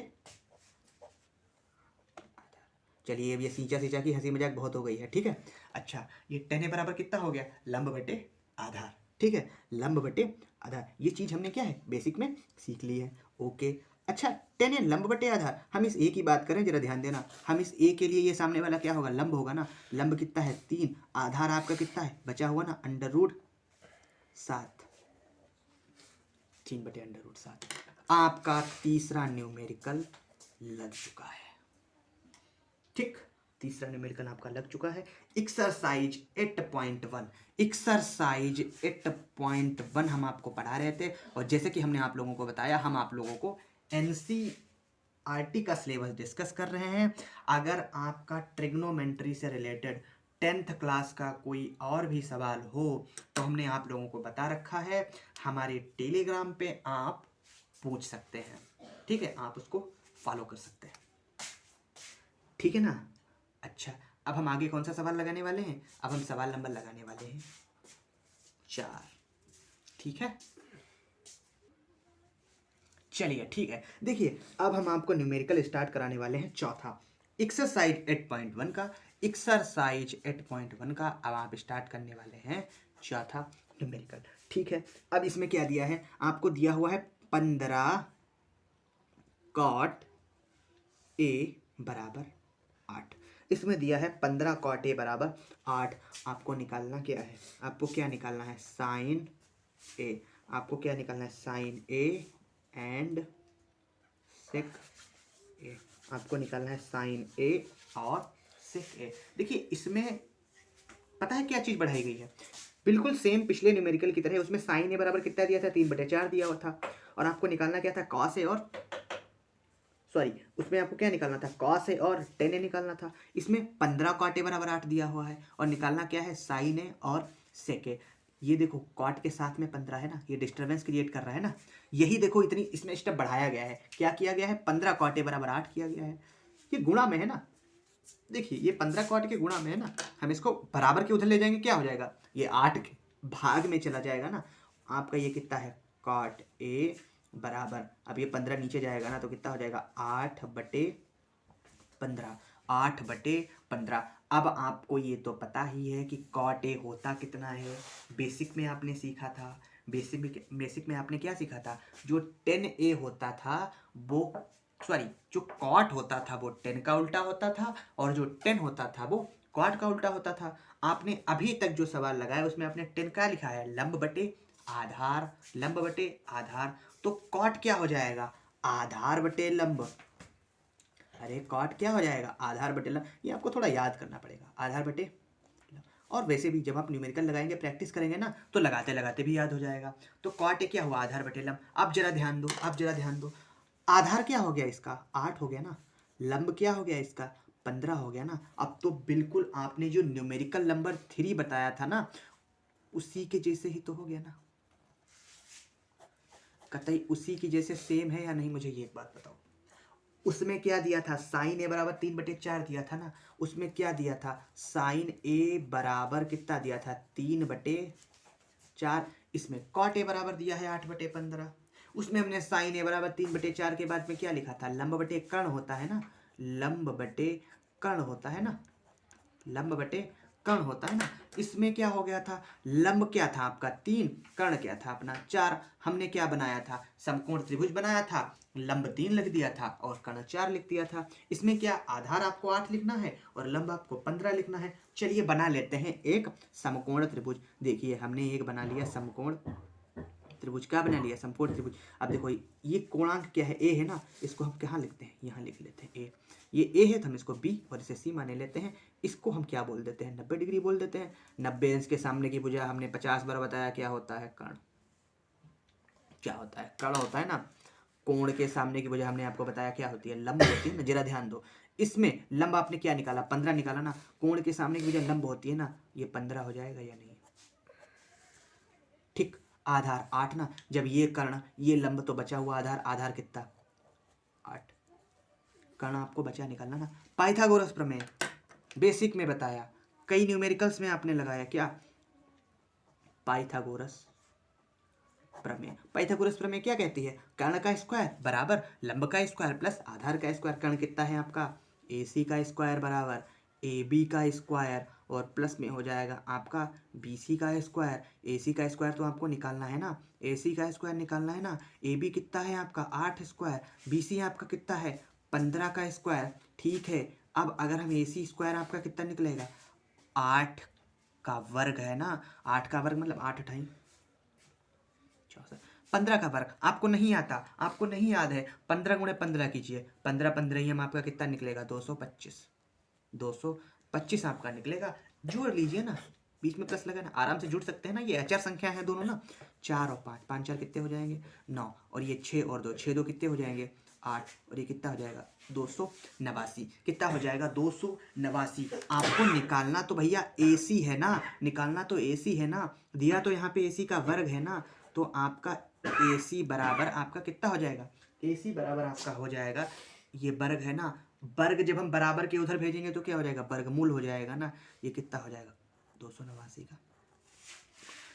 आधार। चलिए अब ये सींचा सींचा की हंसी मजाक बहुत हो गई है, ठीक है। अच्छा ये टेन ए बराबर कितना हो गया लंब बटे आधार, ठीक है लंब बटे आधार। ये चीज़ हमने क्या है बेसिक में सीख ली है, ओके। अच्छा टेन ए लंब बटे आधार, हम इस ए की बात करें जरा ध्यान देना, हम इस ए के लिए ये सामने वाला क्या होगा लंब होगा ना, लंब कितना है 3, आधार आपका कितना है बचा हुआ ना अंडर रूट 7, 3 बटे अंडर रूट 7। आपका तीसरा न्यूमेरिकल लग चुका है, ठीक तीसरा न्यूमेरिकल आपका लग चुका है। एक्सरसाइज 8.1, एक्सरसाइज 8.1 हम आपको पढ़ा रहे थे, और जैसे कि हमने आप लोगों को बताया हम आप लोगों को एनसीईआरटी का सिलेबस डिस्कस कर रहे हैं। अगर आपका ट्रिग्नोमेट्री से रिलेटेड 10th क्लास का कोई और भी सवाल हो तो हमने आप लोगों को बता रखा है, हमारे टेलीग्राम पे आप पूछ सकते हैं, ठीक है आप उसको फॉलो कर सकते हैं, ठीक है ना। अच्छा अब हम आगे कौन सा सवाल लगाने वाले हैं, अब हम सवाल नंबर लगाने वाले हैं 4, ठीक है। चलिए ठीक है, देखिए अब हम आपको न्यूमेरिकल स्टार्ट कराने वाले हैं चौथा, एक्सरसाइज 8.1 का, एक्सरसाइज 8.1 का अब आप स्टार्ट करने वाले हैं चौथा न्यूमेरिकल, ठीक है। अब इसमें क्या दिया है आपको, दिया हुआ है 15 कॉट ए बराबर 8, इसमें दिया है 15 कॉट ए बराबर 8। आपको निकालना क्या है, आपको क्या निकालना है साइन ए, आपको क्या निकालना है साइन ए एंड सेक ए, आपको निकालना है साइन ए और सेक ए। देखिए इसमें पता है क्या चीज़ बढ़ाई गई है, बिल्कुल सेम पिछले न्यूमेरिकल की तरह, उसमें साइन ए बराबर कितना दिया था 3/4 दिया हुआ था, और आपको निकालना क्या था कॉस ए और सॉरी उसमें आपको क्या निकालना था कॉस ए और टेन ए निकालना था। इसमें 15 कॉट ए बराबर 8 दिया हुआ है और निकालना क्या है साइन ए और सेक ए। ये देखो कॉट के साथ में 15 है ना, ये डिस्टर्बेंस क्रिएट कर रहा है ना, यही देखो इतनी इसमें स्टेप बढ़ाया गया है, क्या किया गया है 15 कॉट ए बराबर 8 किया गया है, ये गुणा में है ना, देखिए ये 15 कॉट के गुणा में है ना, हम इसको बराबर के उधर ले जाएंगे क्या हो जाएगा ये 8 के भाग में चला जाएगा ना, आपका ये कितना है cot A बराबर, अब ये 15 नीचे जाएगा ना तो कितना हो जाएगा 8/15, 8/15। अब आपको ये तो पता ही है कि cot A होता कितना है, बेसिक में आपने सीखा था, बेसिक में आपने क्या सीखा था, जो 10A होता था वो सॉरी जो कॉट होता था वो 10 का उल्टा होता था, और जो 10 होता था वो कॉट का उल्टा होता था। आपने अभी तक जो सवाल लगाया उसमें आपने 10 का लिखा है, लंब बटे आधार, लंब बटे आधार, तो कॉट क्या हो जाएगा, आधार बटे लंब। अरे कॉट क्या हो जाएगा, आधार बटे लंब। ये आपको थोड़ा याद करना पड़ेगा, आधार बटे लंब। और वैसे भी जब आप न्यूमेरिकल लगाएंगे, प्रैक्टिस करेंगे ना, तो लगाते लगाते भी याद हो जाएगा। तो कॉट क्या हुआ, आधार बटे लंब। अब जरा ध्यान दो, अब जरा ध्यान दो, आधार क्या हो गया इसका 8 हो गया ना, लंब क्या हो गया इसका 15 हो गया ना। अब तो बिल्कुल आपने जो न्यूमेरिकल नंबर 3 बताया था ना, उसी के जैसे ही तो हो गया ना, कतई उसी की जैसे सेम है या नहीं, मुझे ये एक बात बताओ। उसमें क्या दिया था, साइन ए बराबर 3/4 दिया था ना, उसमें क्या दिया था, साइन ए बराबर कितना दिया था 3/4, इसमें कॉट ए बराबर दिया है 8/15। उसमें हमने साइन ए बराबर 3/4 के बाद में क्या लिखा था, लंब बटे कर्ण होता है ना, लंब बटे कर्ण होता है ना, लंब बटे कर्ण होता है ना। इसमें क्या हो गया था, लंब क्या था आपका 3, कर्ण क्या था अपना 4। हमने क्या बनाया था, समकोण त्रिभुज बनाया था, लंब 3 लिख दिया था और कर्ण 4 लिख दिया था। इसमें क्या आधार आपको 8 लिखना है और लंब आपको 15 लिखना है। चलिए बना लेते हैं एक समकोण त्रिभुज। देखिए हमने एक बना लिया समकोण त्रिभुज, क्या बना लिया, समकोण त्रिभुज। अब देखो ये कोणांक क्या है, ए है ना, इसको हम कहाँ लिखते हैं, यहाँ लिख लेते हैं ए। ये ए है तो हम इसको बी और इसे सी माने लेते हैं। इसको हम क्या बोल देते हैं, 90 डिग्री बोल देते हैं। 90 अंश के सामने की भुजा हमने 50 बार बताया क्या होता है, कर्ण। क्या होता है, कर्ण होता है ना। कोण के सामने की भुजा हमने आपको बताया क्या होती है, लंब होती है ना। जरा ध्यान दो, इसमें लंब आपने क्या निकाला, 15 निकाला ना। कोण के सामने की भुजा लंब होती है ना, ये 15 हो जाएगा या नहीं। ठीक, आधार 8 ना, जब ये कर्ण ये लंब तो बचा हुआ आधार, आधार कितना 8, कर्ण आपको बचा निकालना ना। पाइथागोरस प्रमेय बेसिक में बताया, कई न्यूमेरिकल्स में आपने लगाया क्या, पाइथागोरस प्रमेय। पाइथागोरस प्रमेय क्या कहती है, कर्ण का स्क्वायर बराबर लंब का स्क्वायर प्लस आधार का स्क्वायर। कर्ण कितना है आपका, AC का स्क्वायर बराबर AB का स्क्वायर और प्लस में हो जाएगा आपका BC का स्क्वायर। AC का स्क्वायर तो आपको निकालना है ना, AC का स्क्वायर निकालना है ना। AB कितना है आपका 8 स्क्वायर, BC आपका कितना है 15 का स्क्वायर। ठीक है, अब अगर हम AC स्क्वायर आपका कितना निकलेगा, 8 का वर्ग है ना, 8 का वर्ग मतलब 8 अठाई 15 का वर्ग आपको नहीं आता, आपको नहीं याद है, 15 गुणे 15 कीजिए, 15 15 हम आपका कितना निकलेगा 225, 225 आपका निकलेगा। जोड़ लीजिए ना, बीच में प्लस लगाना, आराम से जुड़ सकते हैं ना, ये अचर संख्या है दोनों ना। 4 और 5, 5 4 कितने हो जाएंगे 9, और ये 6 और 2, 6 2 कितने हो जाएंगे 8, और ये कितना हो जाएगा 289। कितना हो जाएगा 289। आपको निकालना तो भैया AC है ना, निकालना तो AC है ना, दिया तो यहाँ पे AC का वर्ग है ना, तो आपका AC बराबर आपका कितना हो जाएगा, AC बराबर आपका हो जाएगा, ये वर्ग है ना, वर्ग जब हम बराबर के उधर भेजेंगे तो क्या हो जाएगा, वर्गमूल हो जाएगा ना। ये कितना हो जाएगा 289 का,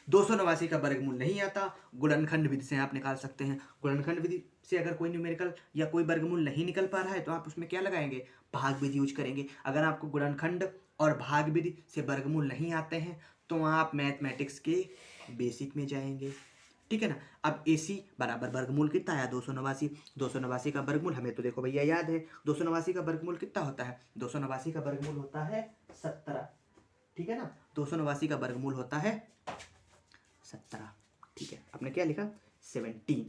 289 का वर्गमूल नहीं आता, गुणनखंड विधि से आप निकाल सकते हैं। गुणनखंड विधि से अगर कोई न्यूमेरिकल या कोई वर्गमूल नहीं निकल पा रहा है तो आप उसमें क्या लगाएंगे, भाग विधि यूज करेंगे। अगर आपको गुणनखंड और भाग विधि से वर्गमूल नहीं आते हैं तो आप मैथमेटिक्स के बेसिक में जाएंगे, ठीक है ना। अब AC बराबर वर्गमूल कितना आया 289, 289 का वर्गमूल हमें तो देखो भैया याद है, 289 का वर्गमूल कितना होता है, 289 का वर्गमूल होता है 17, ठीक है ना। 289 का वर्गमूल होता है 17, ठीक है। आपने क्या लिखा 17,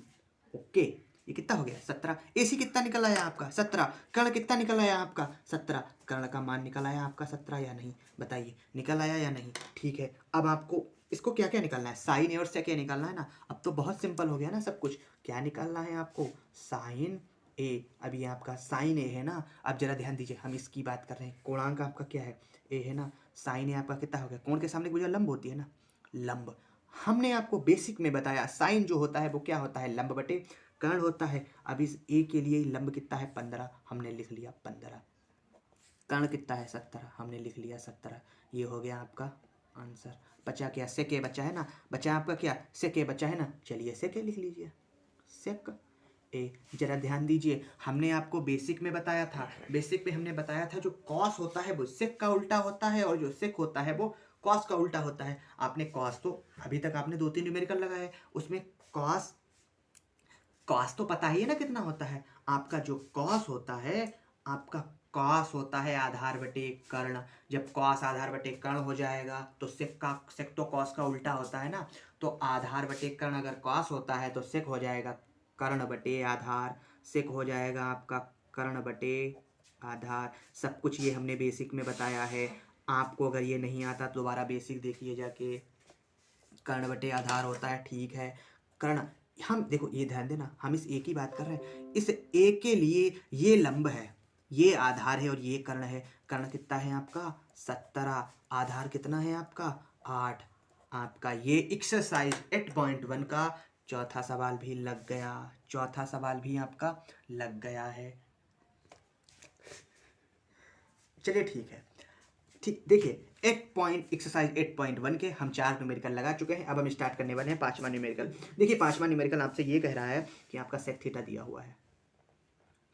ओके। ये कितना हो गया 17। AC कितना निकल आया आपका 17, कर्ण कितना निकल आया आपका 17, कर्ण का मान निकल आया आपका 17 या नहीं, बताइए निकल आया या नहीं। ठीक है, अब आपको इसको क्या क्या निकालना है, साइन ए और सेक ए निकालना है ना। अब तो बहुत सिंपल हो गया ना सब कुछ, क्या निकालना है आपको, साइन ए। अब ये आपका साइन ए है ना, अब जरा ध्यान दीजिए, हम इसकी बात कर रहे हैं, कोणांक आपका क्या है ए है ना, साइन ए आपका कितना हो गया, कोण के सामने की भुजा लंब होती है ना, लंब। हमने आपको बेसिक में बताया साइन जो होता है वो क्या होता है, लंब बटे कर्ण होता है। अब इस ए के लिए लंब कितना है 15, हमने लिख लिया 15, कर्ण कितना है 17, हमने लिख लिया 17। ये हो गया आपका आंसर। बचा क्या, सेक ए बचा है ना, बचा आपका क्या, सेक ए बचा है ना, चलिए सेक ए लिख लीजिए, सेक ए। जरा ध्यान दीजिए, हमने आपको बेसिक में बताया था, बेसिक में हमने बताया था जो कॉस होता है वो सेक का उल्टा होता है, और जो सेक होता है वो कॉस का उल्टा होता है। आपने कॉस तो अभी तक आपने 2-3 न्यूमेरिकल लगाए, उसमें कॉस कॉस तो पता ही है ना कितना होता है आपका। जो कॉस होता है आपका, कॉस होता है आधार बटे कर्ण। जब कॉस आधार बटे कर्ण हो जाएगा तो सेक तो कॉस का उल्टा होता है ना, तो आधार बटे कर्ण अगर कॉस होता है तो सेक हो जाएगा कर्ण बटे आधार, सेक हो जाएगा आपका कर्ण बटे आधार। सब कुछ ये हमने बेसिक में बताया है। आपको अगर ये नहीं आता तो दोबारा बेसिक देखिए जाके। कर्ण बटे आधार होता है, ठीक है। कर्ण, हम देखो ये ध्यान देना, हम इस ए की बात कर रहे हैं, इस ए के लिए ये लंब है, ये आधार है और ये कर्ण है। कर्ण कितना है आपका 17, आधार कितना है आपका 8। आपका ये एक्सरसाइज 8.1 का चौथा सवाल भी लग गया, चौथा सवाल भी आपका लग गया है। चलिए ठीक है, ठीक देखिए, एक्सरसाइज 8.1 के हम 4 न्यूमेरिकल लगा चुके हैं। अब हम स्टार्ट करने वाले हैं 5वां न्यूमेरिकल। देखिए 5वां न्यूमेरिकल आपसे ये कह रहा है कि आपका सेक थीटा दिया हुआ है,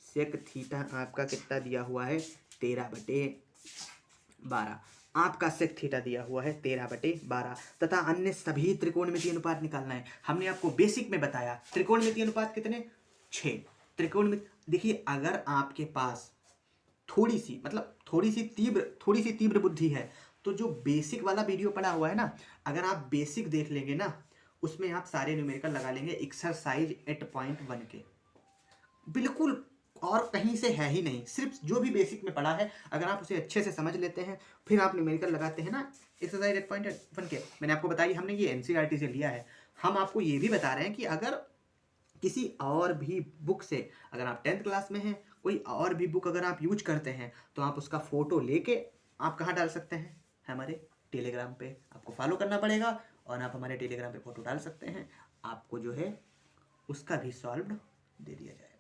सेक थीटा आपका कितना दिया हुआ है 13/12। आपका सेक थीटा दिया हुआ है 13/12 तथा अन्य सभी त्रिकोणमितीय अनुपात निकालना है। हमने आपको बेसिक में बताया त्रिकोणमितीय अनुपात कितने, 6 त्रिकोणमिति। देखिए अगर आपके पास थोड़ी सी मतलब थोड़ी सी तीव्र बुद्धि है तो जो बेसिक वाला वीडियो पड़ा हुआ है ना, अगर आप बेसिक देख लेंगे ना, उसमें आप सारे न्यूमेरिकल लगा लेंगे एक्सरसाइज 8.1 के, बिल्कुल और कहीं से है ही नहीं, सिर्फ जो भी बेसिक में पढ़ा है अगर आप उसे अच्छे से समझ लेते हैं फिर आप न्यूमेरिकल लगाते हैं ना एक्सरसाइज 8.1 के। मैंने आपको बताई हमने ये एनसीईआरटी से लिया है। हम आपको ये भी बता रहे हैं कि अगर किसी और भी बुक से, अगर आप 10th क्लास में हैं, कोई और भी बुक अगर आप यूज करते हैं तो आप उसका फ़ोटो लेके आप कहाँ डाल सकते हैं, हमारे टेलीग्राम पे। आपको फॉलो करना पड़ेगा और आप हमारे टेलीग्राम पे फ़ोटो डाल सकते हैं, आपको जो है उसका भी सॉल्व दे दिया जाएगा।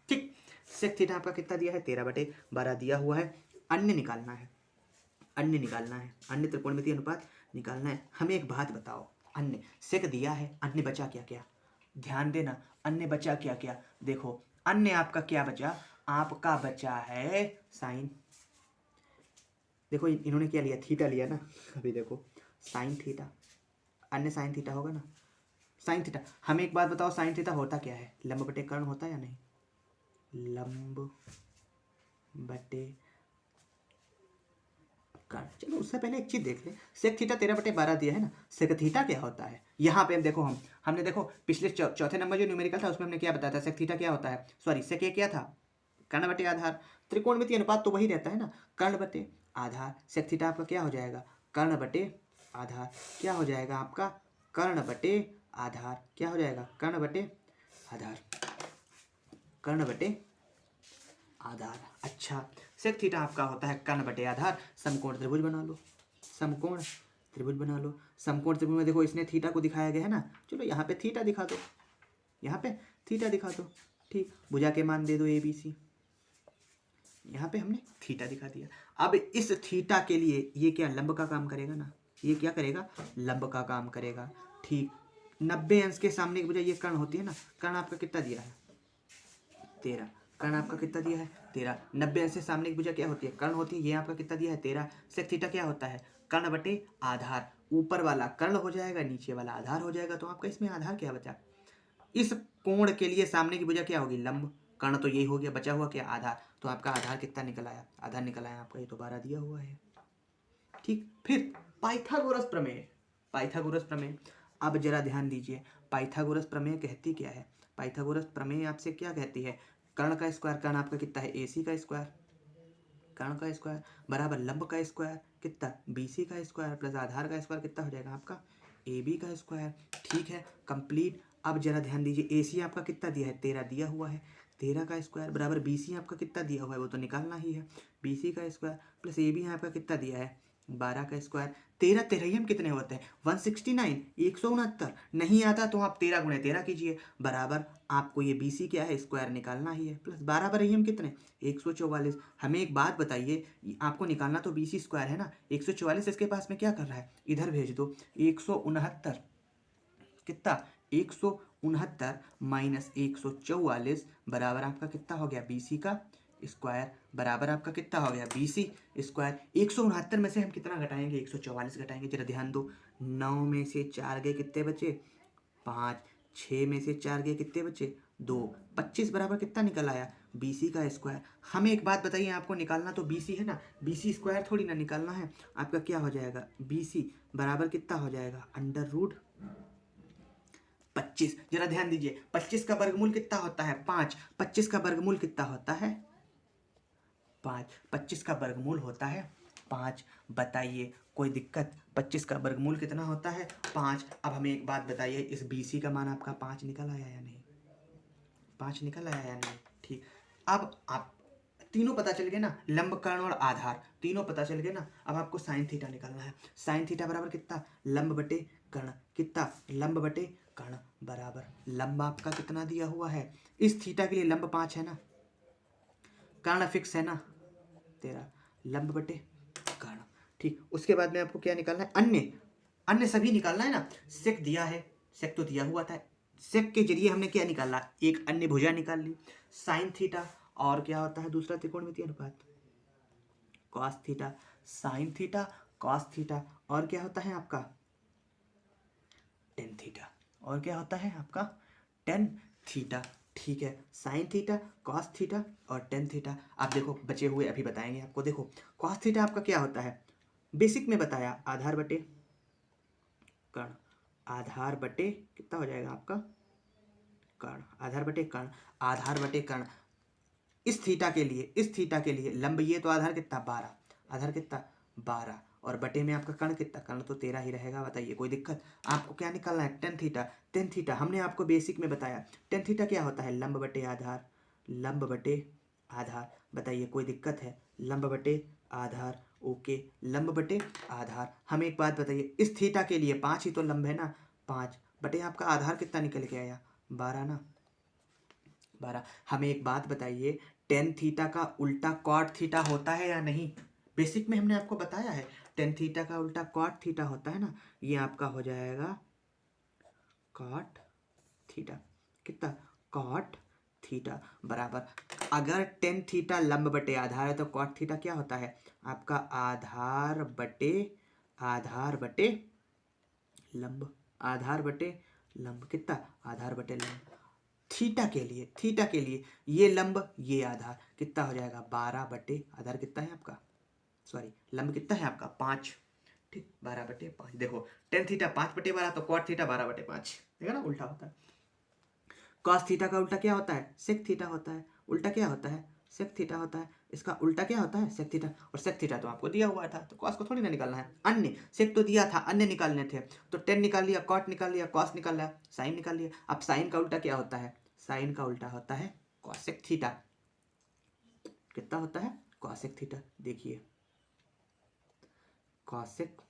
ठीक, सेक थीटा आपका कितना दिया है 13/12 दिया हुआ है। अन्य निकालना है, अन्य निकालना है, अन्य त्रिकोणमितीय अनुपात निकालना है। हमें एक बात बताओ, अन्य सेक दिया है, अन्य बचा क्या क्या, ध्यान देना, अन्य बचा क्या क्या। देखो अन्य आपका क्या बचा, आपका बचा है साइन। देखो इन्होंने क्या लिया, थीटा लिया ना, अभी देखो साइन थीटा, अन्य साइन थीटा होगा ना, साइन थीटा। हमें एक बात बताओ, साइन थीटा होता क्या है, लंब बटे कर्ण होता है या नहीं, लंब बटे कर्ण। चलो उससे पहले एक चीज देख ले, सेक थीटा 13/12 दिया है ना, सेक थीटा क्या होता है। यहाँ पे देखो हमने देखो पिछले चौथे नंबर जो न्यूमेरिकल था उसमें हमने क्या बताया था, सेक थीटा क्या होता है, सॉरी सेक ए क्या था, कर्ण बटे आधार। त्रिकोणमितीय अनुपात तो वही रहता है ना, कर्ण बटे आधार। सेक थीटा आपका क्या हो जाएगा, कर्ण बटे आधार। क्या हो जाएगा आपका, कर्ण बटे आधार। क्या हो जाएगा, कर्ण बटे आधार, कर्ण बटे आधार। अच्छा, सेक थीटा आपका होता है कर्ण बटे आधार। समकोण त्रिभुज बना लो, समकोण त्रिभुज बना लो। समकोण त्रिभुज में देखो इसने थीटा को दिखाया गया है ना, चलो यहाँ पे थीटा दिखा दो, यहाँ पे थीटा दिखा दो। ठीक, भुजा के मान दे दो ABC, यहाँ पे हमने थीटा दिखा दिया। अब इस थीटा के लिए ये क्या लंब का काम करेगा ना, ये क्या करेगा, लंब का काम करेगा। ठीक, 90 अंश के सामने की भुजा ये कर्ण होती है ना, कर्ण आपका कितना दिया है 13, कर्ण आपका कितना दिया है 13। 90 अंश से सामने की भुजा क्या होती है, कर्ण होती है, ये आपका कितना दिया है 13। सेक थीटा क्या होता है, कर्ण बटे आधार। ऊपर वाला कर्ण हो जाएगा, नीचे वाला आधार हो जाएगा, तो आपका इसमें आधार क्या बचा, इस कोण के लिए सामने की भुजा क्या होगी, लंब। कर्ण तो यही हो गया, बचा हुआ क्या आधार, तो आपका आधार कितना निकल आया, आधार निकल आया आपका ये तो 12 दिया हुआ है। ठीक, फिर पाइथागोरस प्रमेय, पाइथागोरस प्रमेय। अब जरा ध्यान दीजिए, पाइथागोरस प्रमेय कहती क्या है, पाइथागोरस प्रमेय आपसे क्या कहती है, कर्ण का स्क्वायर, कर्ण आपका कितना है AC का स्क्वायर, कर्ण का स्क्वायर बराबर लंब का स्क्वायर कितना BC का स्क्वायर प्लस आधार का स्क्वायर कितना हो जाएगा आपका AB का स्क्वायर। ठीक है, कंप्लीट। अब जरा ध्यान दीजिए, AC आपका कितना दिया है 13 दिया हुआ है, 13 का स्क्वायर बराबर BC आपका कितना दिया हुआ है वो तो निकालना ही है, BC का स्क्वायर प्लस AB आपका कितना दिया है 12 का स्क्वायर, 13 तेरहियम कितने होते हैं 169, 169। नहीं आता तो आप 13 गुणे 13 कीजिए, बराबर आपको ये BC क्या है स्क्वायर निकालना ही है, प्लस 12 बरहियम कितने 144। हमें एक बात बताइए, आपको निकालना तो BC स्क्वायर है ना, 144 इसके पास में क्या कर रहा है, इधर भेज दो। 169 कितना 169 माइनस 144 बराबर आपका कितना हो गया BC का स्क्वायर, बराबर आपका कितना हो गया BC स्क्वायर। 169 में से हम कितना घटाएंगे 144 घटाएंगे, जरा ध्यान दो। 9 में से 4 गए कितने बचे 5, 6 में से 4 गए कितने बचे 2, 25 बराबर कितना निकल आया BC का स्क्वायर। हमें एक बात बताइए, आपको निकालना तो BC है ना, BC स्क्वायर थोड़ी ना निकालना है। आपका क्या हो जाएगा BC बराबर कितना हो जाएगा अंडर रूट 25। जरा ध्यान दीजिए, 25 का वर्गमूल कितना होता है 5, 25 का वर्गमूल कितना होता है 5, 25 का वर्गमूल होता है 5। बताइए कोई दिक्कत, 25 का वर्गमूल कितना होता है 5। अब हमें एक बात बताइए, इस BC का मान आपका 5 निकल आया या नहीं, 5 निकल आया या नहीं, ठीक। अब आप तीनों पता चल गए ना, लंब कर्ण और आधार तीनों पता चल गए ना। अब आपको साइन थीटा निकालना है। साइन थीटा बराबर कितना लंब बटे कर्ण, कितना लंब बटे कर्ण, बराबर लंब आपका कितना दिया हुआ है, इस थीटा के लिए लंब 5 है ना, कर्ण फिक्स है ना 13, लंब बटे कर्ण, ठीक। उसके बाद में आपको क्या निकालना है, अन्य, अन्य सभी निकालना है ना। सेक दिया है, सेक तो दिया हुआ था, सेक के जरिए हमने क्या निकाला, एक अन्य भुजा निकाल ली। साइन थीटा और क्या होता है दूसरा त्रिकोणमितीय अनुपात cos theta, sine theta cos theta, और क्या होता है आपका टेन थीटा, और क्या होता है आपका टेन थीटा, ठीक है। साइन थीटा कॉस थीटा और टेन थीटा। आप देखो बचे हुए अभी बताएंगे आपको। देखो कॉस थीटा आपका क्या होता है, बेसिक में बताया, आधार बटे कर्ण, आधार बटे कितना हो जाएगा आपका कर्ण, आधार बटे कर्ण, आधार बटे कर्ण। इस थीटा के लिए, इस थीटा के लिए लंब ये तो आधार कितना 12, आधार कितना 12, और बटे में आपका कर्ण कितना, कर्ण तो 13 ही रहेगा। बताइए कोई दिक्कत, आपको क्या निकालना है टेन थीटा। टेन थीटा हमने आपको बेसिक में बताया, टेन थीटा क्या होता है लंब बटे आधार, लंब बटे आधार। बताइए कोई दिक्कत है, लंब बटे आधार, ओके लंब बटे आधार। हमें एक बात बताइए, इस थीटा के लिए 5 ही तो लंब है ना, 5 बटे आपका आधार कितना निकल के आया 12 ना, 12। हमें एक बात बताइए, टेन थीटा का उल्टा कॉट थीटा होता है या नहीं, बेसिक में हमने आपको बताया है टेन थीटा का उल्टा कॉट थीटा होता है ना, ये आपका हो जाएगा कॉट थीटा, कितना कॉट थीटा, बराबर अगर टेन थीटा लंब बटे आधार है तो कॉट थीटा क्या होता है आपका आधार बटे लंब, आधार बटे लंब, कितना आधार बटे लंब। थीटा के लिए, थीटा के लिए ये लंब ये आधार कितना हो जाएगा 12 बटे आधार कितना है आपका, सॉरी लंब कितना है आपका 5, ठीक 12 बटे 5। देखो टेन थीटा 5 बटे 12 तो कॉट थीटा 12 बटे 5, देखा ना उल्टा होता है। कॉस थीटा का उल्टा क्या होता है सेक थीटा होता है, उल्टा क्या होता है सेक थीटा होता है, इसका उल्टा क्या होता है सेक थीटा, और सेक थीटा तो आपको दिया हुआ था तो कॉस को थोड़ी ना निकालना है। अन्य सेक तो दिया था, अन्य निकालने थे, तो टेन निकाल लिया, कॉट निकाल लिया, कॉस निकाल लिया, साइन निकाल लिया। अब साइन का उल्टा क्या होता है, साइन का उल्टा होता है कॉसेक थीटा, कितना होता है कॉसेक थीटा। देखिए कॉसेक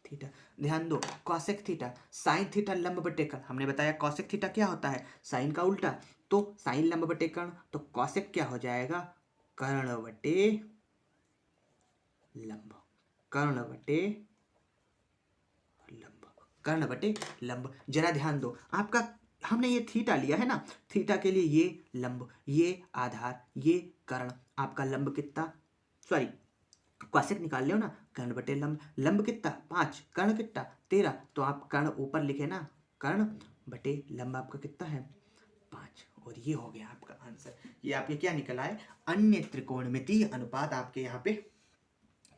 थीटा, ध्यान दो कॉसेक थीटा, साइन थीटा लंब बटे कर्ण, हमने बताया कॉसेक थीटा क्या होता है साइन का उल्टा, तो साइन लंब बटे कर्ण, तो कॉसेक क्या हो जाएगा कर्ण बटे लंब, कर्ण बटे लंब, कर्ण बटे लंब। जरा ध्यान दो, आपका हमने ये थीटा लिया है ना, थीटा के लिए ये लंब, ये आधार, ये कर्ण, आपका लंब कितना, सॉरी कॉसेक निकाल लो ना, कर्ण बटे लंब, लंब कितना 5, कर्ण कितना 13, तो आप कर्ण ऊपर लिखे ना, कर्ण बटे लंब आपका कितना है 5, और ये हो गया आपका आंसर। ये आपके क्या निकल आए अन्य त्रिकोणमितीय अनुपात आपके यहाँ पे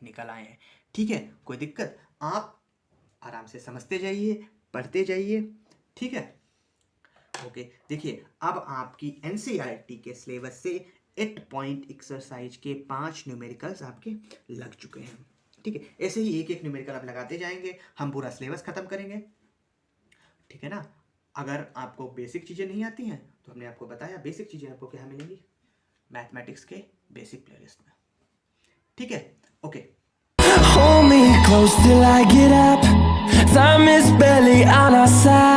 निकल आए हैं, ठीक है। कोई दिक्कत, आप आराम से समझते जाइए, पढ़ते जाइए, ठीक है ओके। देखिए अब आपकी एनसीईआरटी के सिलेबस से 8 पॉइंट एक्सरसाइज के 5 न्यूमेरिकल्स आपके लग चुके हैं, ठीक है। ऐसे ही एक एक न्यूमेरिकल आप लगाते जाएंगे, हम पूरा सिलेबस खत्म करेंगे, ठीक है ना। अगर आपको बेसिक चीज़ें नहीं आती हैं तो हमने आपको बताया बेसिक चीज़ें आपको क्या मिलेंगी मैथमेटिक्स के बेसिक प्लेलिस्ट में, ठीक है okay. close till I get up. Time is barely on our side.